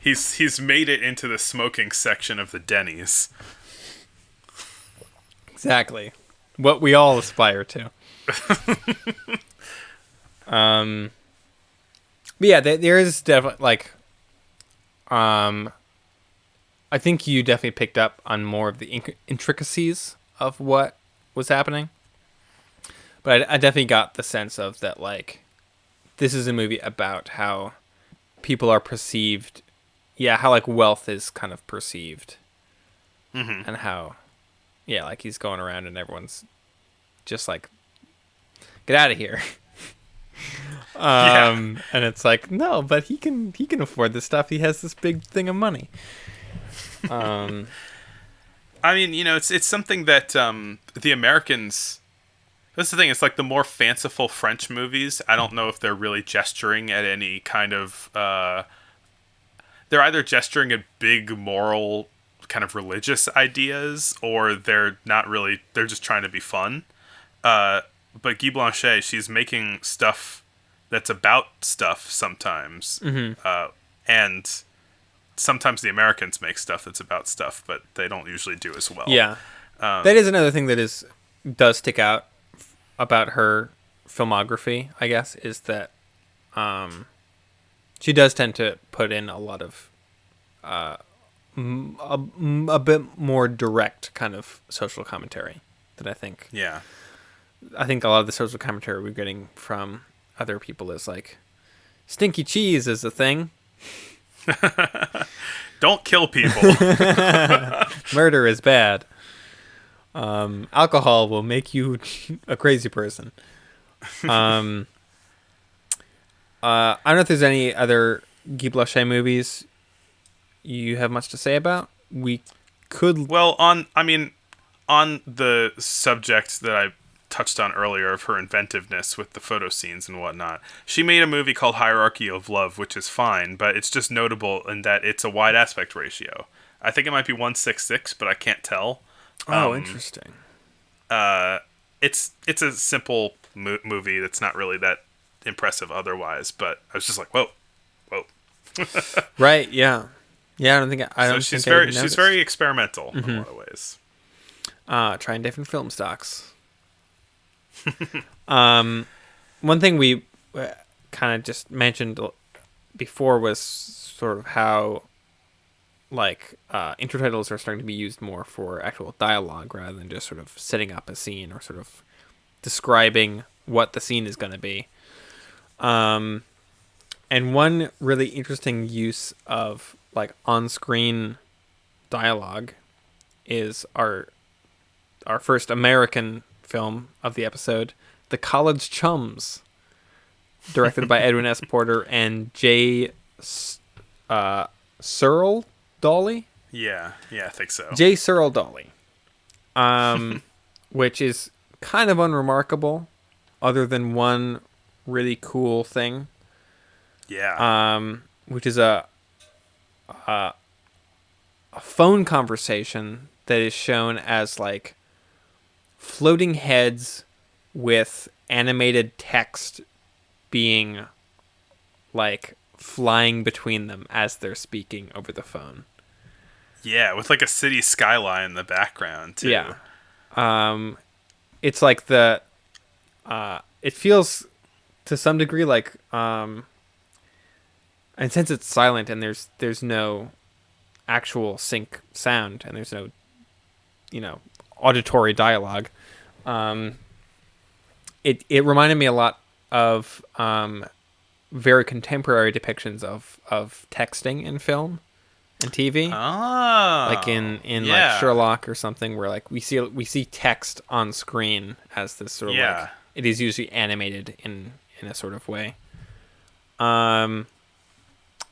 He's made it into the smoking section of the Denny's. Exactly. What we all aspire to. But yeah, there is definitely, like, I think you definitely picked up on more of the intricacies of what was happening. But I definitely got the sense of that, like, this is a movie about how people are perceived, how, like, wealth is kind of perceived. Mm-hmm. And how... Yeah, like he's going around and everyone's just like, get out of here. And it's like, no, but he can afford this stuff. He has this big thing of money. I mean, you know, it's something that the Americans. That's the thing. It's like the more fanciful French movies. I don't know if they're really gesturing at any kind of. They're either gesturing at big moral kind of religious ideas, or they're not really, they're just trying to be fun. But Guy Blanchet, she's making stuff that's about stuff sometimes. And sometimes the Americans make stuff that's about stuff, but they don't usually do as well. Yeah. That is another thing that does stick out about her filmography, I guess, is that she does tend to put in a lot of a bit more direct kind of social commentary that I think. Yeah. I think a lot of the social commentary we're getting from other people is like, stinky cheese is a thing. Don't kill people. Murder is bad. Alcohol will make you a crazy person. I don't know if there's any other Guy Blanchet movies you have much to say about. We could... Well, on the subject that I touched on earlier of her inventiveness with the photo scenes and whatnot, she made a movie called Hierarchy of Love, which is fine, but it's just notable in that it's a wide aspect ratio. I think it might be 1:6:6, but I can't tell. Oh, interesting. It's a simple movie that's not really that impressive otherwise, but I was just like, whoa. Right, yeah. Yeah, I don't think she's very experimental in a lot of ways. Trying different film stocks. one thing we kind of just mentioned before was sort of how like intertitles are starting to be used more for actual dialogue rather than just sort of setting up a scene or sort of describing what the scene is going to be. And one really interesting use of like on-screen dialogue is our first American film of the episode, The College Chums, directed by Edwin S. Porter and J. Searle Dawley? Yeah, I think so. J. Searle Dawley. Which is kind of unremarkable, other than one really cool thing. Yeah. Which is a phone conversation that is shown as like floating heads with animated text being like flying between them as they're speaking over the phone. Yeah, with like a city skyline in the background too. Yeah. It's like it feels to some degree like and since it's silent and there's no actual sync sound and there's no auditory dialogue, it reminded me a lot of very contemporary depictions of texting in film and TV. Like in like Sherlock or something, where like we see text on screen as this sort of like it is usually animated in a sort of way. And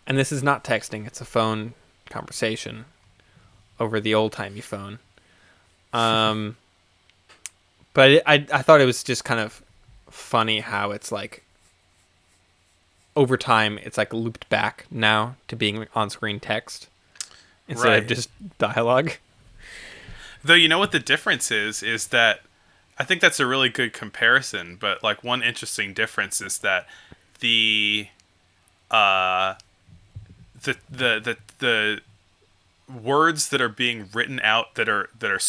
this is not texting; it's a phone conversation over the old-timey phone. But I thought it was just kind of funny how it's like over time it's like looped back now to being on-screen text instead of just dialogue. Though you know what the difference is that I think that's a really good comparison, but like one interesting difference is that the words that are being written out that are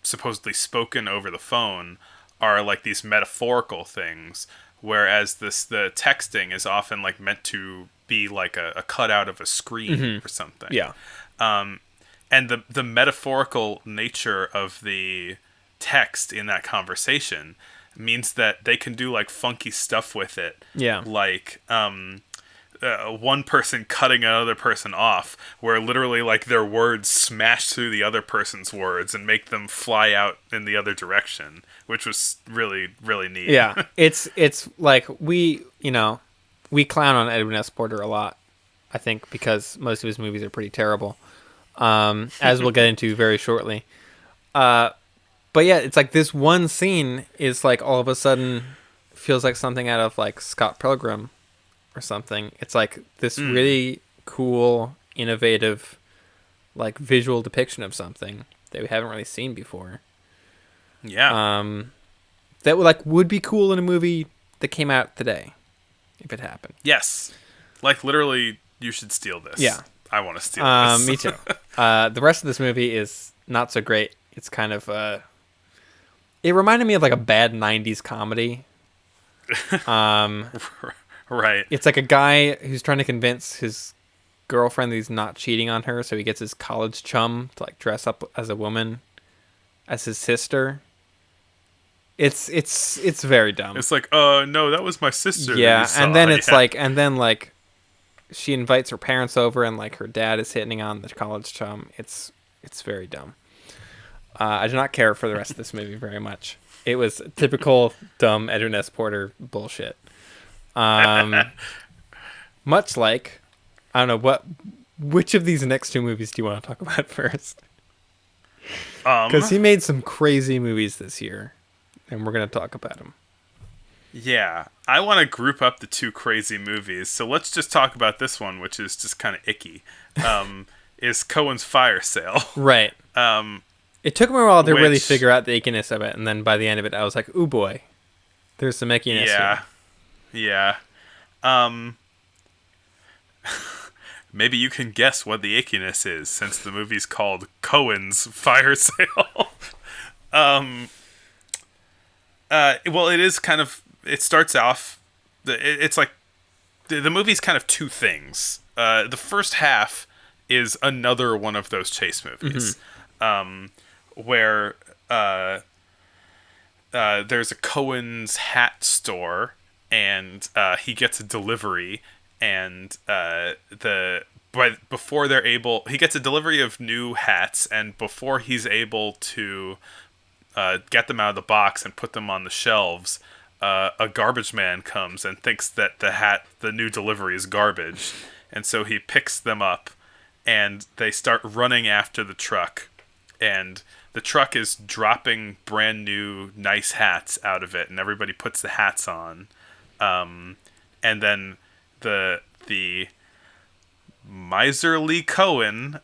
supposedly spoken over the phone are like these metaphorical things, whereas the texting is often like meant to be like a cutout of a screen or something. Yeah. And the metaphorical nature of the text in that conversation means that they can do like funky stuff with it. Yeah. Like one person cutting another person off, where literally like their words smash through the other person's words and make them fly out in the other direction, which was really, really neat. Yeah. It's like we clown on Edwin S. Porter a lot, I think, because most of his movies are pretty terrible. As we'll get into very shortly. But yeah, it's like this one scene is like all of a sudden feels like something out of like Scott Pilgrim or something. It's like this really cool, innovative, like visual depiction of something that we haven't really seen before. Yeah. That would be cool in a movie that came out today, if it happened. Yes. Like literally, you should steal this. Yeah. I want to steal this. Me too. The rest of this movie is not so great. It's kind of it reminded me of like a bad 90s comedy. Right. It's like a guy who's trying to convince his girlfriend that he's not cheating on her, so he gets his college chum to like dress up as a woman as his sister. It's very dumb. It's like, no, that was my sister. Yeah, and then it's like she invites her parents over and like her dad is hitting on the college chum. It's very dumb. I do not care for the rest of this movie very much. It was typical dumb Edwin S. Porter bullshit. Much like, I don't know, which of these next two movies do you want to talk about first? Because he made some crazy movies this year, and we're going to talk about them. Yeah, I want to group up the two crazy movies, so let's just talk about this one, which is just kind of icky. Is Cohen's Fire Sale. Right. It took me a while to really figure out the ickiness of it, and then by the end of it, I was like, ooh boy, there's some ickiness here. Yeah. Maybe you can guess what the ickiness is, since the movie's called Cohen's Fire Sale. Well, it is kind of... It starts off it's like the movie's kind of two things. The first half is another one of those chase movies, where there's a Cohen's hat store, and he gets a delivery, and before they're able, he gets a delivery of new hats, and before he's able to get them out of the box and put them on the shelves, a garbage man comes and thinks that the new delivery is garbage, and so he picks them up, and they start running after the truck, and the truck is dropping brand new nice hats out of it, and everybody puts the hats on, and then the miserly Cohen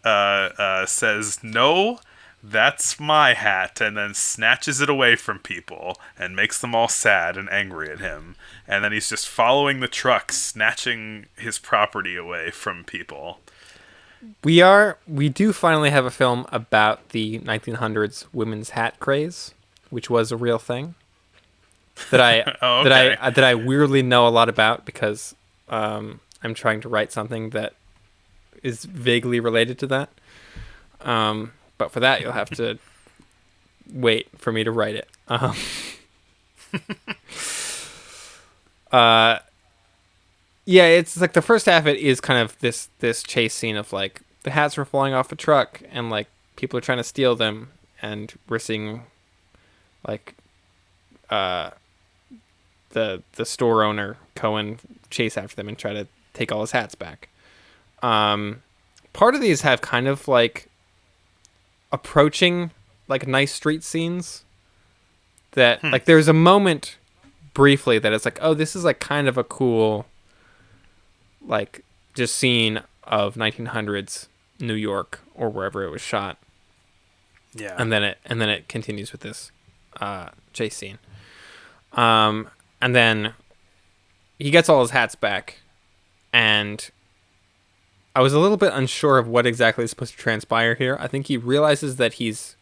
says, "No, that's my hat," and then snatches it away from people and makes them all sad and angry at him. And then he's just following the truck, snatching his property away from people. We do finally have a film about the 1900s women's hat craze, which was a real thing that I weirdly know a lot about because I'm trying to write something that is vaguely related to that. But for that, you'll have to wait for me to write it. Yeah, it's like the first half. It is kind of this chase scene of like the hats were falling off a truck and like people are trying to steal them, and we're seeing like the store owner Cohen chase after them and try to take all his hats back. Part of these have kind of like approaching like nice street scenes that like there's a moment briefly that it's like, oh, this is like kind of a cool like just scene of 1900s New York or wherever it was shot. Yeah. And then it continues with this chase scene. And then he gets all his hats back, and I was a little bit unsure of what exactly is supposed to transpire here. I think he realizes that he's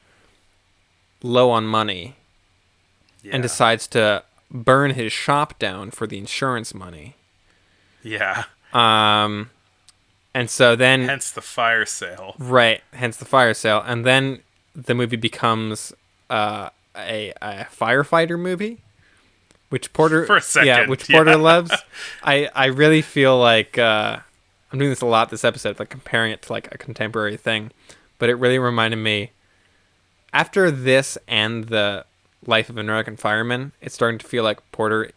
low on money and decides to burn his shop down for the insurance money. Yeah. And so then... Hence the fire sale. Right, hence the fire sale. And then the movie becomes a firefighter movie, which Porter... For a second. Yeah, which Porter loves. I really feel like... I'm doing this a lot this episode, like comparing it to like a contemporary thing. But it really reminded me... After this and the Life of an American Fireman, it's starting to feel like Porter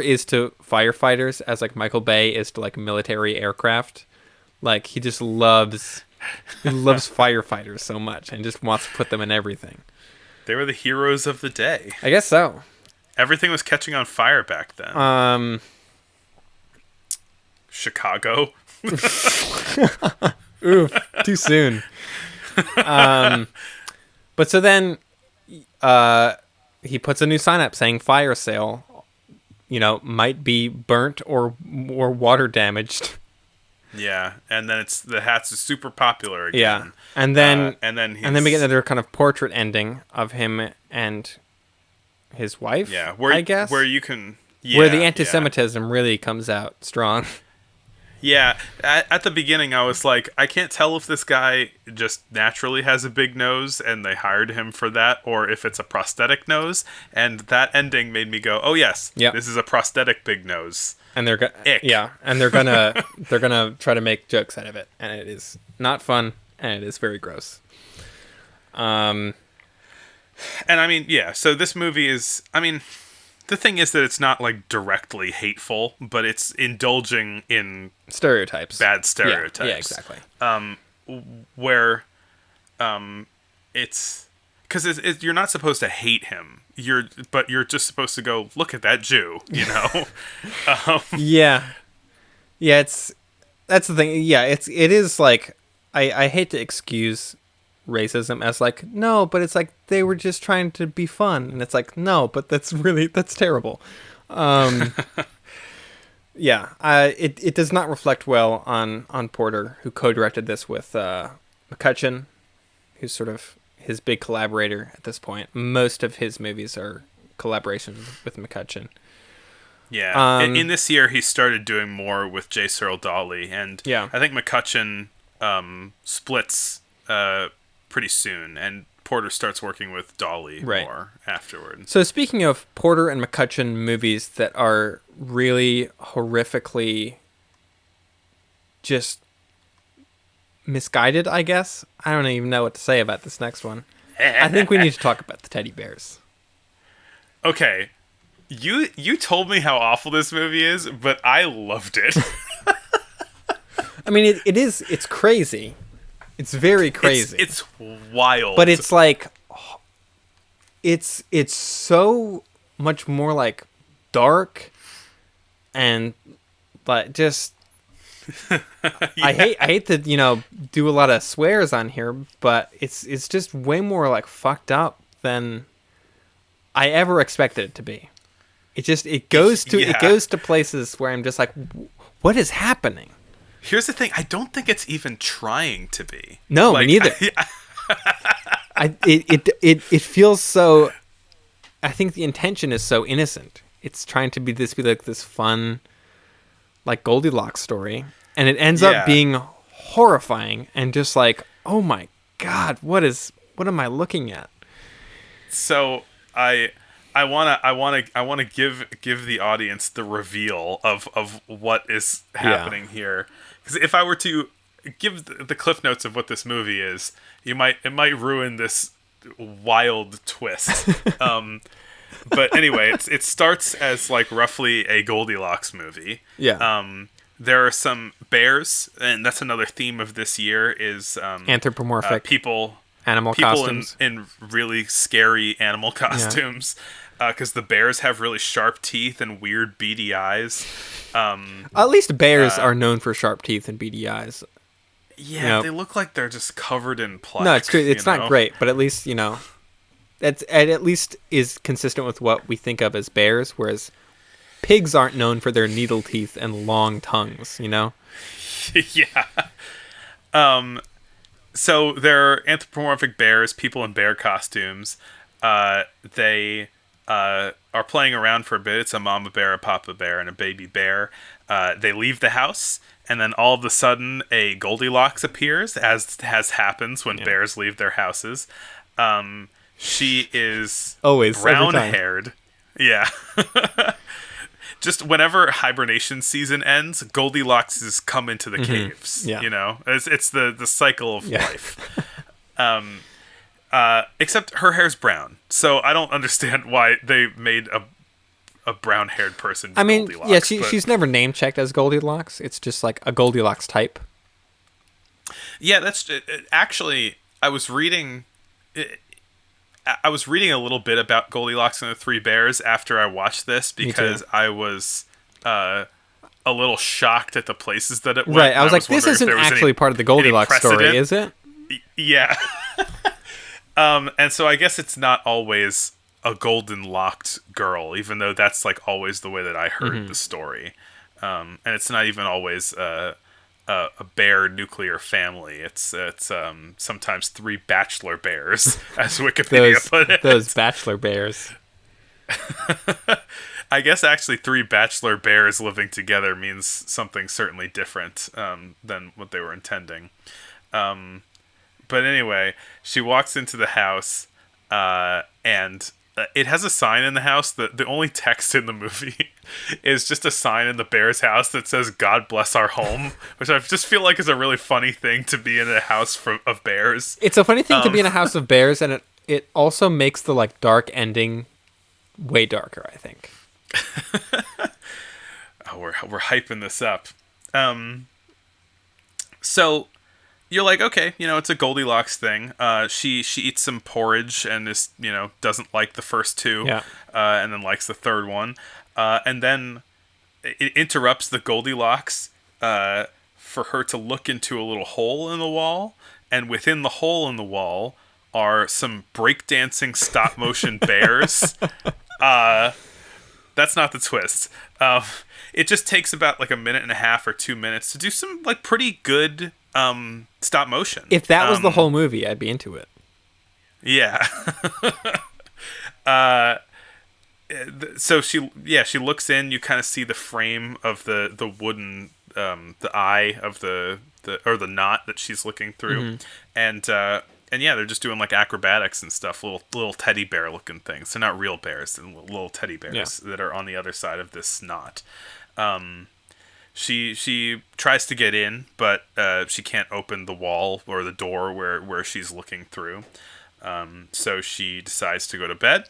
is to firefighters as like Michael Bay is to like military aircraft. Like he just loves firefighters so much and just wants to put them in everything. They were the heroes of the day. I guess so. Everything was catching on fire back then. Chicago. Oof, too soon. But so then he puts a new sign up saying fire sale. You know, might be burnt or water damaged. Yeah, and then the hats is super popular again. Yeah, and then we get another kind of portrait ending of him and his wife. Yeah, I guess where you can where the anti-Semitism really comes out strong. Yeah, at the beginning I was like, I can't tell if this guy just naturally has a big nose and they hired him for that, or if it's a prosthetic nose. And that ending made me go, oh yes, this is a prosthetic big nose. And they're and they're gonna try to make jokes out of it, and it is not fun, and it is very gross. And I mean, yeah. So this movie is, I mean, the thing is that it's not like directly hateful, but it's indulging in stereotypes, bad stereotypes. Yeah, exactly. Where, it's because you're not supposed to hate him. But you're just supposed to go, look at that Jew, you know. Yeah. That's the thing. Yeah, it is like I hate to excuse racism as like, no, but it's like they were just trying to be fun, and it's like, no, but that's terrible. Yeah, it does not reflect well on Porter, who co-directed this with McCutcheon, who's sort of his big collaborator at this point. Most of his movies are collaborations with McCutcheon. Yeah. In this year, he started doing more with J. Searle Dolly, and Yeah. I think McCutcheon splits pretty soon, and Porter starts working with Dolly more afterward. So speaking of Porter and McCutcheon movies that are really horrifically just misguided, I guess. I don't even know what to say about this next one. I think we need to talk about the teddy bears. Okay. You told me how awful this movie is, but I loved it. I mean, it's crazy. It's very crazy. It's wild. But it's like, it's so much more like dark and like just, yeah. I hate to, do a lot of swears on here, but it's just way more like fucked up than I ever expected it to be. It goes to places where I'm just like, what is happening? Here's the thing. I don't think it's even trying to be. No, me neither. It feels so. I think the intention is so innocent. It's trying to be like this fun, like Goldilocks story, and it ends up being horrifying and just like, oh my god, what am I looking at? So I wanna give the audience the reveal of what is happening here. Because if I were to give the cliff notes of what this movie is, it might ruin this wild twist. But anyway, it starts as like roughly a Goldilocks movie. Yeah. There are some bears, and that's another theme of this year is anthropomorphic animal costumes in really scary animal costumes. Because the bears have really sharp teeth and weird beady eyes. At least bears are known for sharp teeth and beady eyes. Yeah, they look like they're just covered in plaque. No, it's true. It's not great, but at least it at least is consistent with what we think of as bears. Whereas pigs aren't known for their needle teeth and long tongues. Yeah. So they're anthropomorphic bears, people in bear costumes. They are playing around for a bit. It's a mama bear, a papa bear, and a baby bear. They leave the house, and then all of a sudden a Goldilocks appears, as happens when bears leave their houses. She is always brown-haired. Yeah. Just whenever hibernation season ends, Goldilocks has come into the caves. Yeah. It's the cycle of life. Except her hair's brown, so I don't understand why they made a brown-haired person. I mean, Goldilocks, she's never name-checked as Goldilocks. It's just like a Goldilocks type. Yeah, that's actually. I was reading a little bit about Goldilocks and the Three Bears after I watched this because I was a little shocked at the places that it went. Right, I was like, this isn't actually part of the Goldilocks story, is it? Yeah. And so I guess it's not always a golden locked girl, even though that's like always the way that I heard the story. And it's not even always a bear nuclear family. It's sometimes three bachelor bears, as Wikipedia put it. Those bachelor bears. I guess actually three bachelor bears living together means something certainly different than what they were intending. But anyway, she walks into the house, and it has a sign in the house. The only text in the movie is just a sign in the bear's house that says, "God bless our home," which I just feel like is a really funny thing to be in a house of bears. It's a funny thing to be in a house of bears, and it also makes the like dark ending way darker, I think. Oh, we're hyping this up. So you're like, okay, it's a Goldilocks thing. She eats some porridge and is, doesn't like the first two, and then likes the third one, and then it interrupts the Goldilocks for her to look into a little hole in the wall, and within the hole in the wall are some breakdancing stop motion bears. That's not the twist. It just takes about like a minute and a half or 2 minutes to do some like pretty good stop motion. If that was the whole movie, I'd be into it. Yeah. so she looks in. You kind of see the frame of the wooden the eye of the knot that she's looking through, and yeah, they're just doing like acrobatics and stuff, little teddy bear looking things. They're not real bears, they're little teddy bears that are on the other side of this knot. She tries to get in, but she can't open the wall or the door where she's looking through. So she decides to go to bed.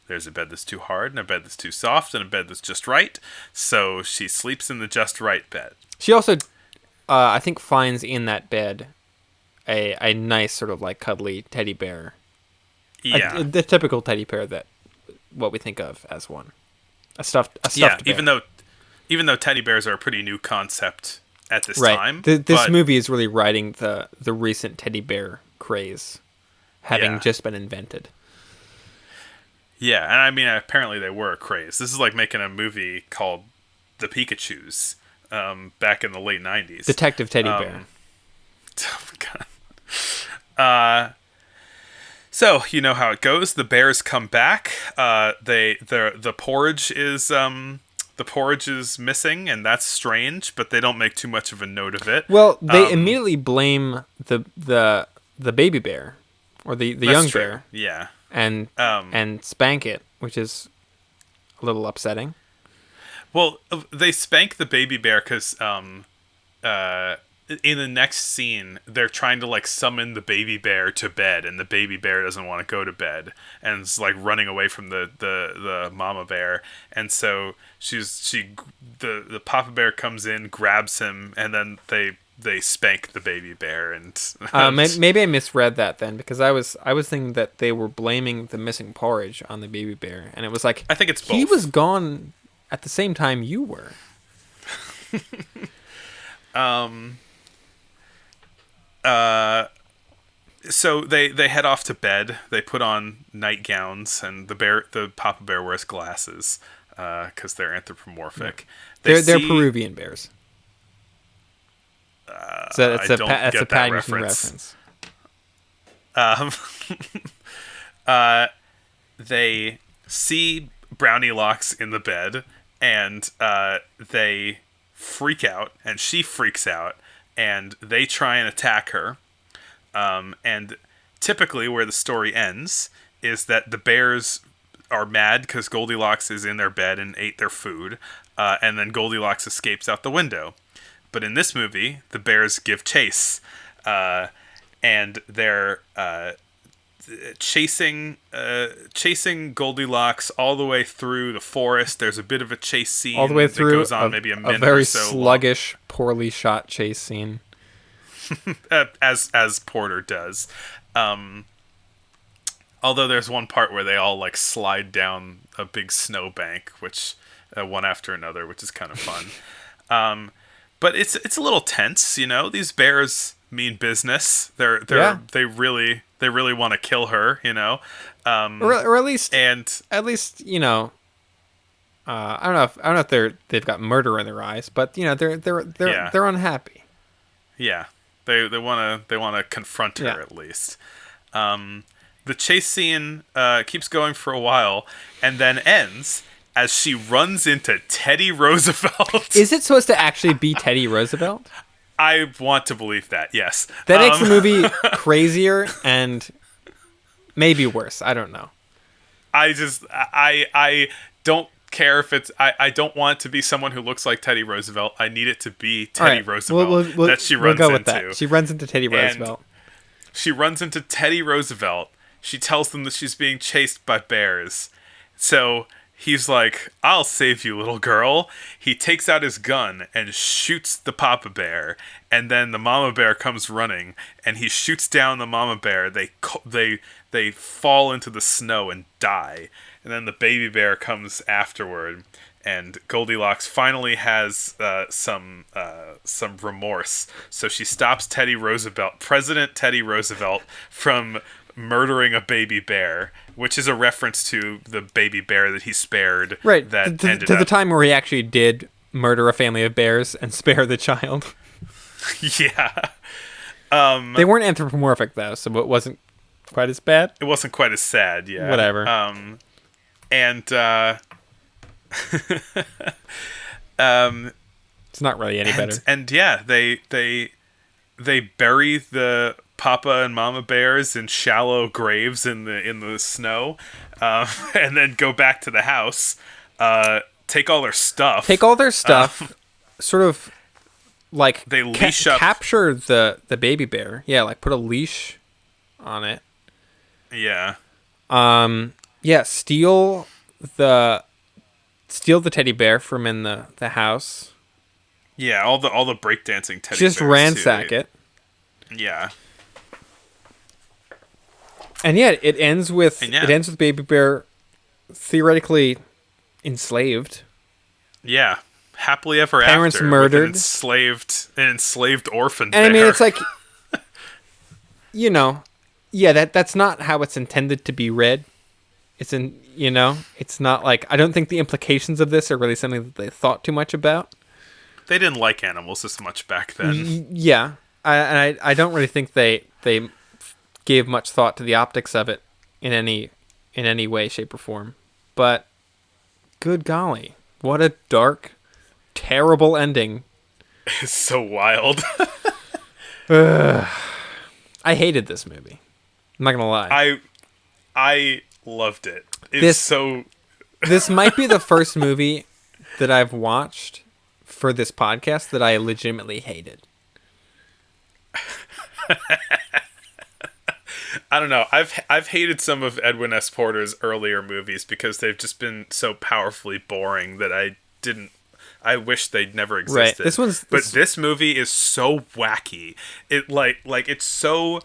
There's a bed that's too hard, and a bed that's too soft, and a bed that's just right. So she sleeps in the just right bed. She also, I think, finds in that bed a nice sort of like cuddly teddy bear. Yeah, the typical teddy bear that what we think of as one, a stuffed bear. Even though teddy bears are a pretty new concept at this right. time. This movie is really riding the recent teddy bear craze, having just been invented. Yeah, and I mean, apparently they were a craze. This is like making a movie called The Pikachus back in the late 90s. Detective Teddy Bear. Oh my god. So you know how it goes. The bears come back. The porridge is missing, and that's strange. But they don't make too much of a note of it. Well, they immediately blame the baby bear or the young true. bear. Yeah. And spank it, which is a little upsetting. Well, they spank the baby bear because in the next scene, they're trying to like summon the baby bear to bed, and the baby bear doesn't want to go to bed, and it's like running away from the mama bear, and so the papa bear comes in, grabs him, and then they spank the baby bear, and maybe I misread that then, because I was thinking that they were blaming the missing porridge on the baby bear, and it was like, I think it's both. He was gone at the same time you were. So they head off to bed. They put on nightgowns, and the papa bear wears glasses because they're anthropomorphic. They're Peruvian bears. That's a Paddington reference. They see Brownie Locks in the bed, and they freak out, and she freaks out, and they try and attack her. And typically where the story ends is that the bears are mad because Goldilocks is in their bed and ate their food, and then Goldilocks escapes out the window. But in this movie, the bears give chase, and they're chasing Goldilocks all the way through the forest. There's a bit of a chase scene all the way through. That goes on maybe a minute very or so sluggish, poorly shot chase scene. as Porter does. Although there's one part where they all like slide down a big snowbank, which one after another, which is kind of fun. But it's a little tense, you know. These bears mean business. They really want to kill her, you know. Or at least you know. I don't know if they've got murder in their eyes, but you know they're unhappy. Yeah, they want to confront her at least. The chase scene keeps going for a while and then ends as she runs into Teddy Roosevelt. Is it supposed to actually be Teddy Roosevelt? I want to believe that, yes. That makes the movie crazier and maybe worse. I don't know. I don't care if it's... I don't want it to be someone who looks like Teddy Roosevelt. I need it to be Teddy Roosevelt that she runs go into. With that. She runs into Teddy Roosevelt. She runs into Teddy Roosevelt. She tells them that she's being chased by bears. So... he's like, I'll save you, little girl. He takes out his gun and shoots the papa bear. And then the mama bear comes running, and he shoots down the mama bear. They fall into the snow and die. And then the baby bear comes afterward. And Goldilocks finally has some remorse. So she stops President Teddy Roosevelt, from murdering a baby bear, which is a reference to the baby bear that he spared. Right. That to the time where he actually did murder a family of bears and spare the child. Yeah. They weren't anthropomorphic though, so it wasn't quite as bad. It wasn't quite as sad. Yeah. Whatever. It's not really any better. And yeah, they bury the Papa and Mama bears in shallow graves in the snow, and then go back to the house, take all their stuff. Sort of like they leash up. Capture the baby bear. Yeah, like put a leash on it. Yeah. Yeah, steal the teddy bear from in the house. Yeah, all the breakdancing teddy Just bears ransack too. it. Yeah. And yeah, it ends with baby bear theoretically enslaved. Yeah. Happily ever Parents after. murdered. With an enslaved orphan And bear. I mean, it's like, that's not how it's intended to be read. It's it's not like, I don't think the implications of this are really something that they thought too much about. They didn't like animals as much back then. Yeah. I don't really think they gave much thought to the optics of it in any way, shape, or form. But good golly, what a dark, terrible ending. It's so wild. I hated this movie. I'm not gonna lie. I loved it. This might be the first movie that I've watched for this podcast that I legitimately hated. I don't know. I've hated some of Edwin S. Porter's earlier movies because they've just been so powerfully boring that I wish they'd never existed. Right. This movie is so wacky. It like it's so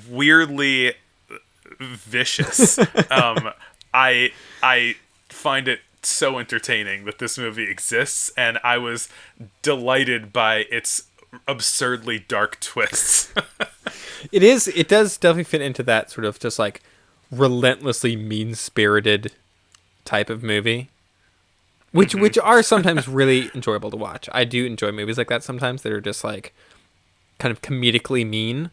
weirdly vicious. I find it so entertaining that this movie exists, and I was delighted by its absurdly dark twists. It does definitely fit into that sort of just like relentlessly mean-spirited type of movie, which are sometimes really enjoyable to watch. I do enjoy movies like that sometimes that are just like kind of comedically mean.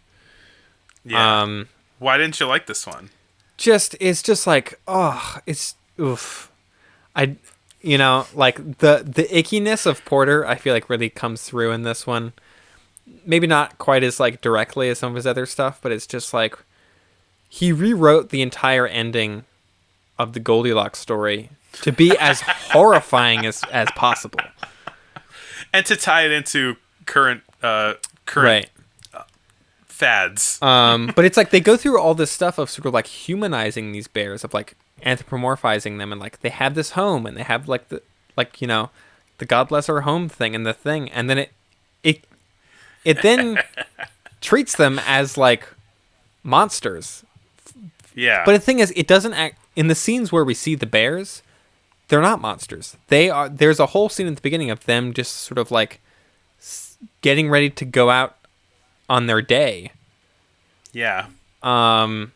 Yeah. Why didn't you like this one? It's just like, it's oof. Like the ickiness of Porter, I feel like really comes through in this one. Maybe not quite as like directly as some of his other stuff, but it's just like he rewrote the entire ending of the Goldilocks story to be as horrifying as possible, and to tie it into current right. Fads. But it's like they go through all this stuff of sort of like humanizing these bears, of like anthropomorphizing them, and like they have this home, and they have like the God bless our home thing, and the thing, and then it then treats them as like monsters. Yeah. But the thing is, it doesn't act in the scenes where we see the bears. They're not monsters. They are. There's a whole scene at the beginning of them just sort of like getting ready to go out on their day. Yeah. How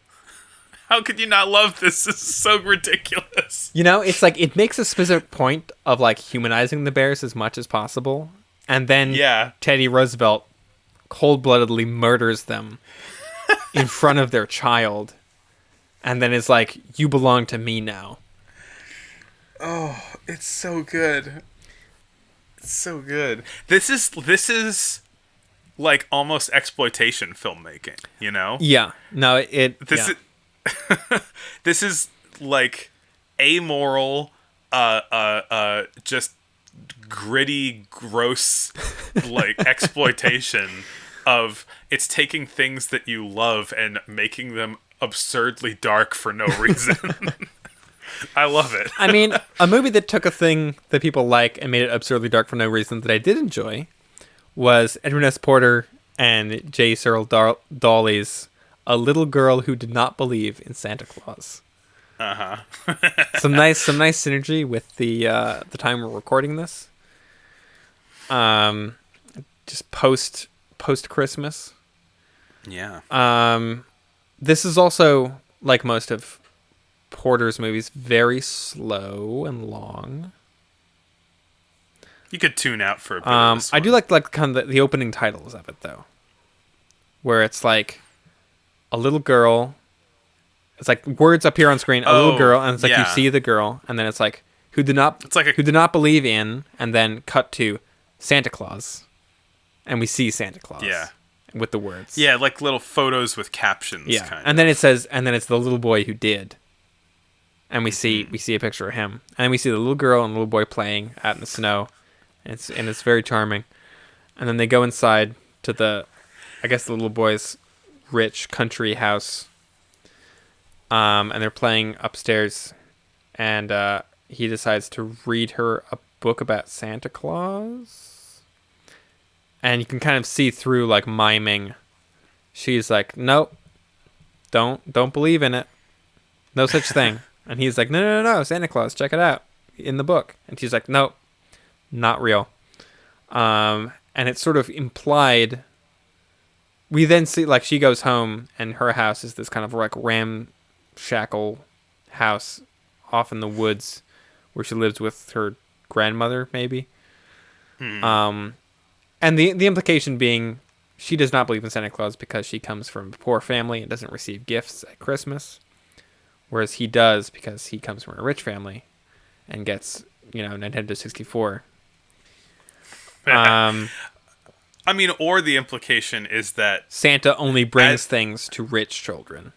could you not love this? This is so ridiculous. It's like it makes a specific point of like humanizing the bears as much as possible, and then Teddy Roosevelt cold-bloodedly murders them in front of their child, and then is like, "You belong to me now." Oh, it's so good. It's so good. This is like almost exploitation filmmaking, Yeah. No, this is like amoral, just gritty, gross, like exploitation of it's taking things that you love and making them absurdly dark for no reason. I love it. I mean, a movie that took a thing that people like and made it absurdly dark for no reason that I did enjoy was Edwin S. Porter and J. Searle Dawley's A Little Girl Who Did Not Believe in Santa Claus. some nice synergy with the time we're recording this. Just post Christmas. Yeah. This is also, like most of Porter's movies, very slow and long. You could tune out for a bit of this one. I do like kind of the opening titles of it though, where it's like a little girl. It's like words appear on screen, a little girl, and it's like you see the girl, and then it's like, who did not It's like who did not believe in, and then cut to Santa Claus, and we see Santa Claus. Yeah. With the words. Yeah, like little photos with captions. Yeah. Kind And then it says, and then it's the little boy who did. And we see a picture of him, and then we see the little girl and the little boy playing out in the snow, and it's very charming. And then they go inside to the little boy's rich country house, and they're playing upstairs, and he decides to read her a book about Santa Claus, and you can kind of see through like miming. She's like, nope, don't believe in it, no such thing. And he's like, no, Santa Claus, check it out in the book. And she's like, nope, not real. And it's sort of implied. We then see, like, she goes home, and her house is this kind of like ramshackle house off in the woods where she lives with her grandmother, maybe. And the implication being she does not believe in Santa Claus because she comes from a poor family and doesn't receive gifts at Christmas. Whereas he does because he comes from a rich family and gets, Nintendo 64. I mean, or the implication is that Santa only brings things to rich children.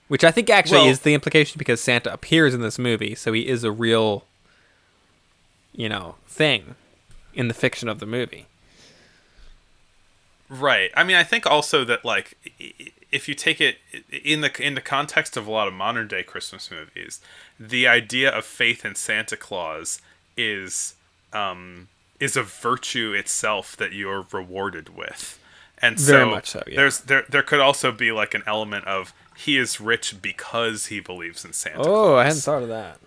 Which I think actually is the implication because Santa appears in this movie, so he is a real, thing in the fiction of the movie. Right. I mean, I think also that, like, if you take it in the context of a lot of modern day Christmas movies, the idea of faith in Santa Claus is a virtue itself that you're rewarded with. And so very much so, yeah. there could also be like an element of he is rich because he believes in Santa Claus. Oh, I hadn't thought of that.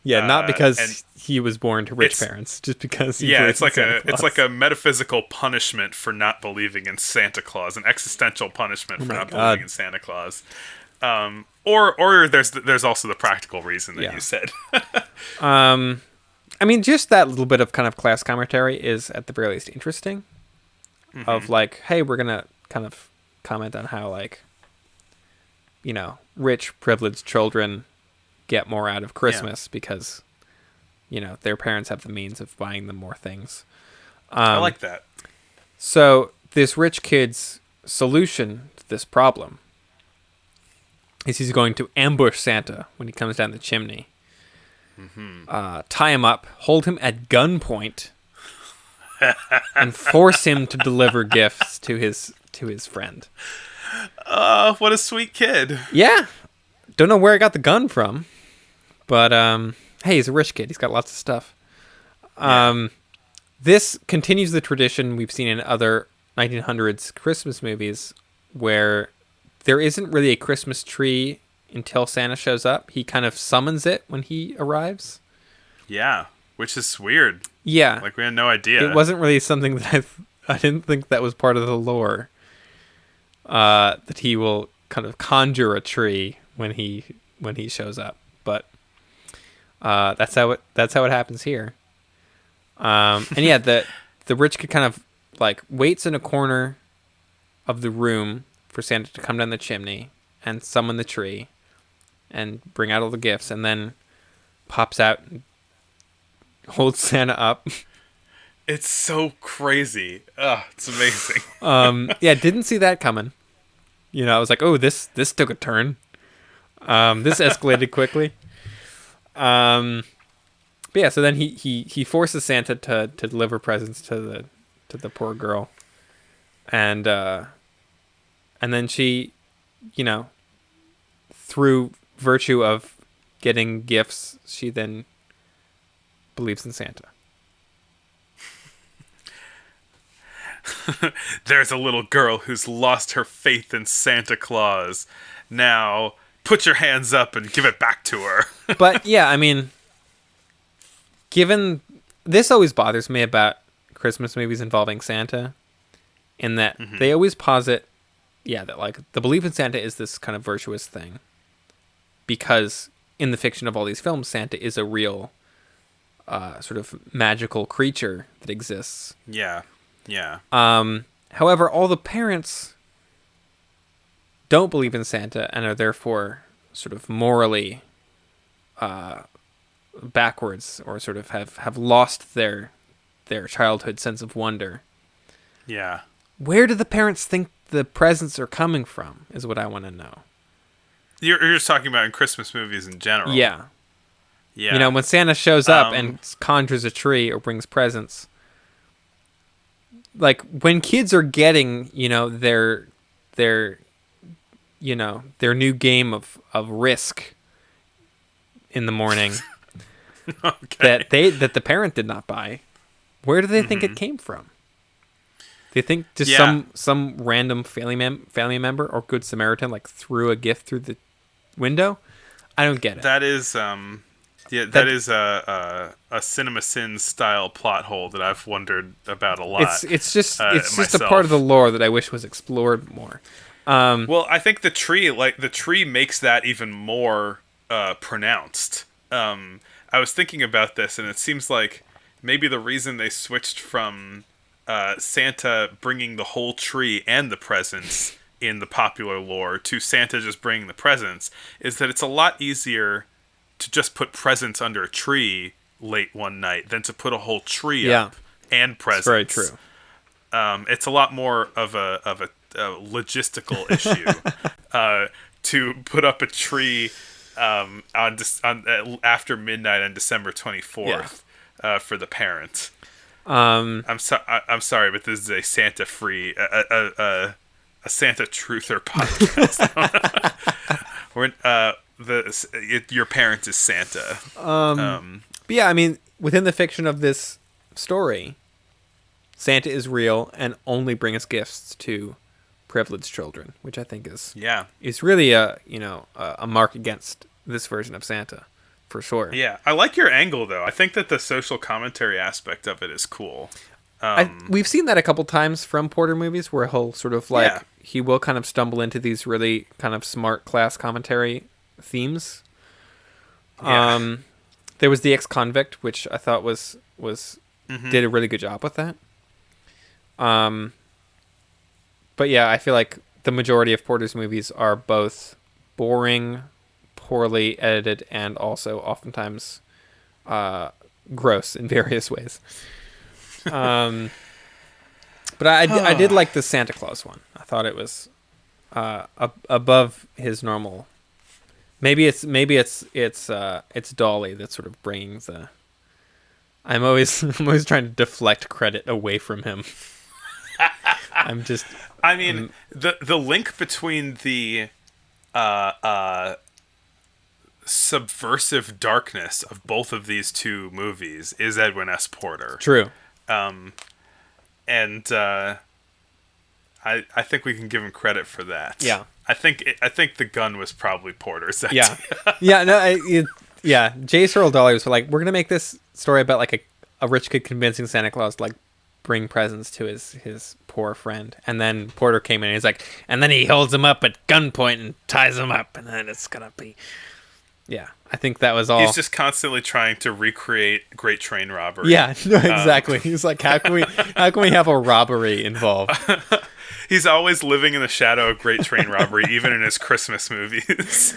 Yeah, not because he was born to rich parents, just because he believes in Santa Claus. It's like a metaphysical punishment for not believing in Santa Claus, an existential punishment for not believing in Santa Claus. Or there's also the practical reason that you said. I mean, just that little bit of kind of class commentary is at the very least interesting. Mm-hmm. Of like, hey, we're gonna kind of comment on how, like, rich privileged children get more out of Christmas because, their parents have the means of buying them more things. I like that. So this rich kid's solution to this problem is he's going to ambush Santa when he comes down the chimney, tie him up, hold him at gunpoint, and force him to deliver gifts to his friend. What a sweet kid. Yeah. Don't know where I got the gun from. But, hey, he's a rich kid. He's got lots of stuff. This continues the tradition we've seen in other 1900s Christmas movies where there isn't really a Christmas tree until Santa shows up. He kind of summons it when he arrives. Yeah, which is weird. Yeah. Like, we had no idea. It wasn't really something that I didn't think that was part of the lore. That he will kind of conjure a tree when he shows up. But that's how it happens here. And yeah, the rich kid kind of like waits in a corner of the room for Santa to come down the chimney and summon the tree and bring out all the gifts, and then pops out and holds Santa up. It's so crazy. It's amazing. Yeah, didn't see that coming. I was like, oh, this took a turn. This escalated quickly. But yeah, so then he forces Santa to deliver presents to the poor girl, and then she, through virtue of getting gifts, she then believes in Santa. There's a little girl who's lost her faith in Santa Claus. Now, put your hands up and give it back to her. But yeah, I mean, given this always bothers me about Christmas movies involving Santa, in that they always posit, that like the belief in Santa is this kind of virtuous thing, because in the fiction of all these films, Santa is a real sort of magical creature that exists. Yeah. However, all the parents don't believe in Santa and are therefore sort of morally backwards, or sort of have lost their childhood sense of wonder. Yeah. Where do the parents think the presents are coming from is what I want to know. You're just talking about in Christmas movies in general. Yeah. Yeah. You know, when Santa shows up and conjures a tree or brings presents, like when kids are getting, you know, their new game of Risk in the morning Okay. that the parent did not buy, where do they think it came from? Do you think just Yeah. some random family member or Good Samaritan like threw a gift through the window? I don't get it. That is that is a Cinema Sins style plot hole that I've wondered about a lot. It's just a myself. part of the lore that I wish was explored more. Well, I think the tree makes that even more pronounced. I was thinking about this, and it seems like maybe the reason they switched from Santa bringing the whole tree and the presents in the popular lore to Santa just bringing the presents is that it's a lot easier to just put presents under a tree late one night than to put a whole tree up and presents. Very true. It's a lot more of a logistical issue to put up a tree after midnight on December 24th for the parent. I'm sorry, but this is a Santa free a Santa truther podcast. Your parent is Santa. But yeah, I mean, within the fiction of this story, Santa is real and only brings gifts to privileged children, which I think is really a mark against this version of Santa, for sure. Yeah, I like your angle though. I think that the social commentary aspect of it is cool. We've seen that a couple times from Porter movies, where he'll sort of he will kind of stumble into these really kind of smart class commentary themes. Yeah. There was The Ex-Convict, which I thought was did a really good job with that. But yeah, I feel like the majority of Porter's movies are both boring, poorly edited, and also oftentimes gross in various ways. But I did like the Santa Claus one. I thought it was above his normal. Maybe it's Dolly that's sort of bringing the. I'm always trying to deflect credit away from him. The link between the subversive darkness of both of these two movies is Edwin S. Porter. True. I think we can give him credit for that. Yeah. I think the gun was probably Porter's idea. Yeah. J. Searle Dolly was like, we're gonna make this story about like a rich kid convincing Santa Claus to like bring presents to his poor friend, and then Porter came in and he's like, and then he holds him up at gunpoint and ties him up, and then it's gonna be. Yeah, I think that was all. He's just constantly trying to recreate Great Train Robbery. Yeah, no, exactly. He's like, how can we have a robbery involved? He's always living in the shadow of Great Train Robbery, even in his Christmas movies.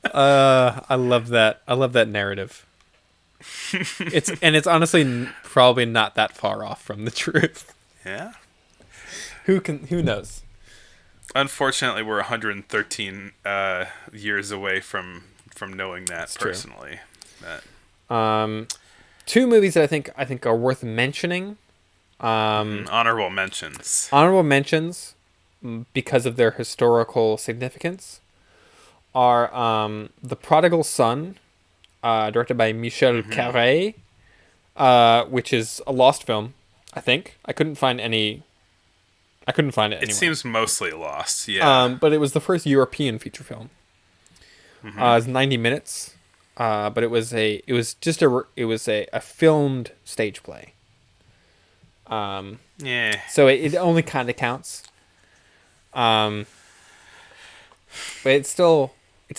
I love that. I love that narrative. It's honestly probably not that far off from the truth. Yeah. Who knows? Unfortunately, we're 113 years away from knowing that it's personally. Two movies that I think are worth mentioning. Honorable mentions. Honorable mentions, because of their historical significance, are The Prodigal Son, directed by Michel Carré, which is a lost film, I think. I couldn't find it anywhere. It seems mostly lost, yeah. But it was the first European feature film. It was 90 minutes, but it was a filmed stage play. So it only kind of counts. But it's a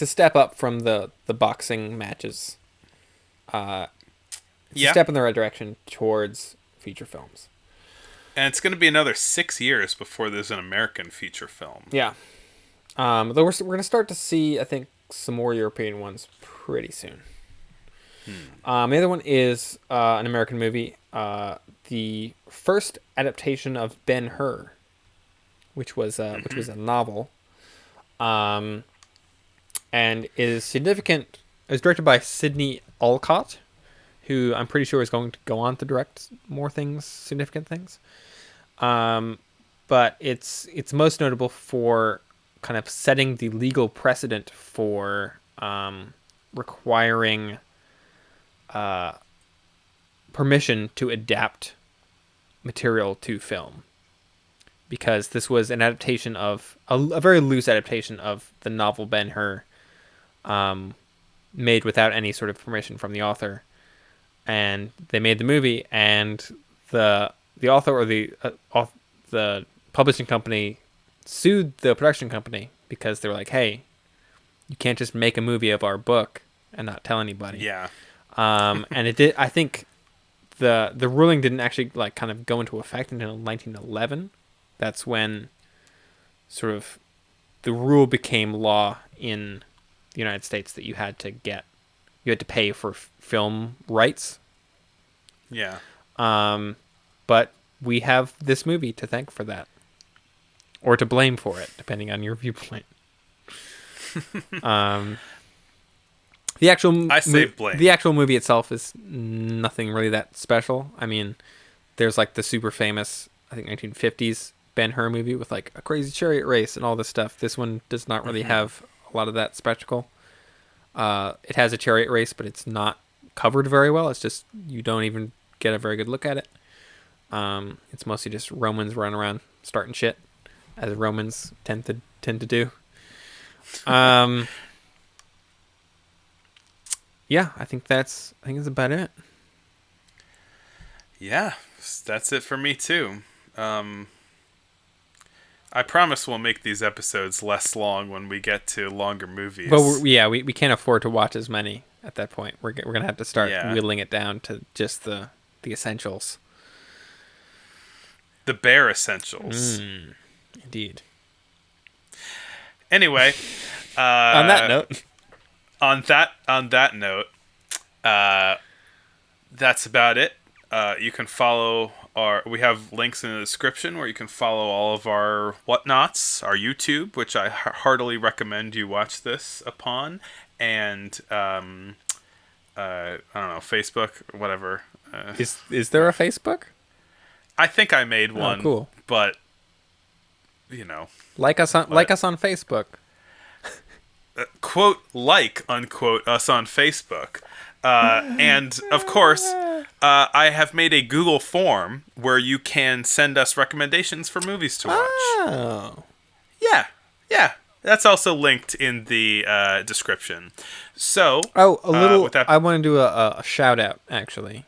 step up from the boxing matches. It's a step in the right direction towards feature films. And it's going to be another 6 years before there's an American feature film. Yeah. Though we're going to start to see, I think, some more European ones pretty soon. The other one is an American movie, the first adaptation of Ben-Hur, which was a novel, and is significant. It was directed by Sidney Olcott, who I'm pretty sure is going to go on to direct more things, significant things. But it's most notable for kind of setting the legal precedent for requiring permission to adapt material to film, because this was an adaptation of a very loose adaptation of the novel Ben-Hur, made without any sort of permission from the author, and they made the movie, and the author or the publishing company sued the production company because they were like, hey, you can't just make a movie of our book and not tell anybody. Yeah. And it did. I think the ruling didn't actually like kind of go into effect until 1911. That's when sort of the rule became law in the United States that you had to pay for film rights. Yeah. But we have this movie to thank for that, or to blame for it, depending on your viewpoint. The actual blame. The actual movie itself is nothing really that special. I mean, there's like the super famous, I think 1950s Ben-Hur movie with like a crazy chariot race and all this stuff. This one does not really have a lot of that spectacle. It has a chariot race, but it's not covered very well. It's just, you don't even get a very good look at it. It's mostly just Romans running around starting shit, as Romans tend to do. Yeah, I think that's about it. Yeah, that's it for me too. I promise we'll make these episodes less long when we get to longer movies. Well, we can't afford to watch as many at that point. We're gonna have to start whittling it down to just the essentials. The bare essentials. Indeed. Anyway, on that note. On that note, that's about it. You can follow we have links in the description where you can follow all of our whatnots, our YouTube, which I heartily recommend you watch this upon, and I don't know, Facebook, whatever. Is there a Facebook? I think I made one. Oh, cool. But you know, like us on Facebook. Quote, unquote, us on Facebook. And, of course, I have made a Google form where you can send us recommendations for movies to watch. Oh. Yeah. That's also linked in the description. So, I want to do a shout-out, actually.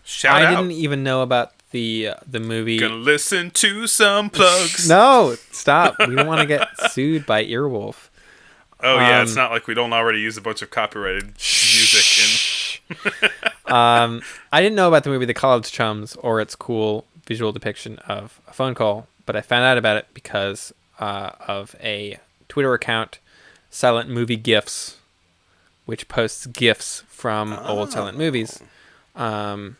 Shout out? I didn't even know about the movie. Gonna listen to some plugs. No, stop. We don't want to get sued by Earwolf. Oh, yeah, it's not like we don't already use a bunch of copyrighted music in... I didn't know about the movie The College Chums or its cool visual depiction of a phone call, but I found out about it because of a Twitter account, Silent Movie GIFs, which posts GIFs from old silent movies, and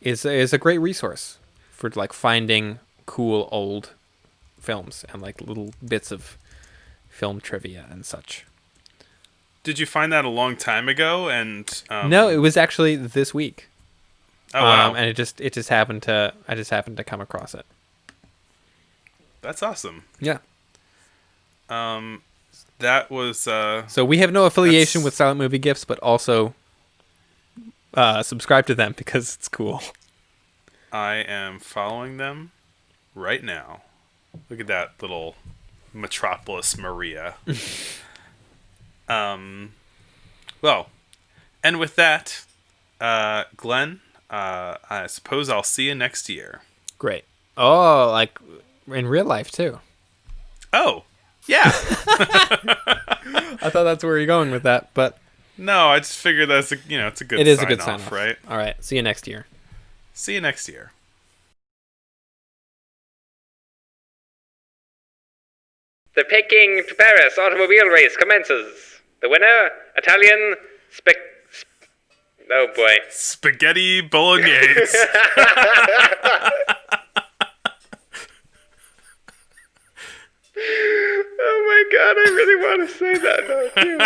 is a great resource for like finding cool old films and like little bits of film trivia and such. Did you find that a long time ago? And no, it was actually this week. Oh wow! And it just happened to come across it. That's awesome. Yeah. That was so we have no affiliation with Silent Movie Gifts, but also subscribe to them because it's cool. I am following them right now. Look at that little Metropolis Maria. Well, and with that, Glenn, I suppose I'll see you next year. Great. Oh, like in real life too. Oh, yeah. I thought that's where you're going with that, but no, I just figured that's it's a good. It is a good sign off, right? All right. See you next year. See you next year. The Peking to Paris automobile race commences. The winner, Italian oh boy. Spaghetti bolognese. Oh my god, I really want to say that now too.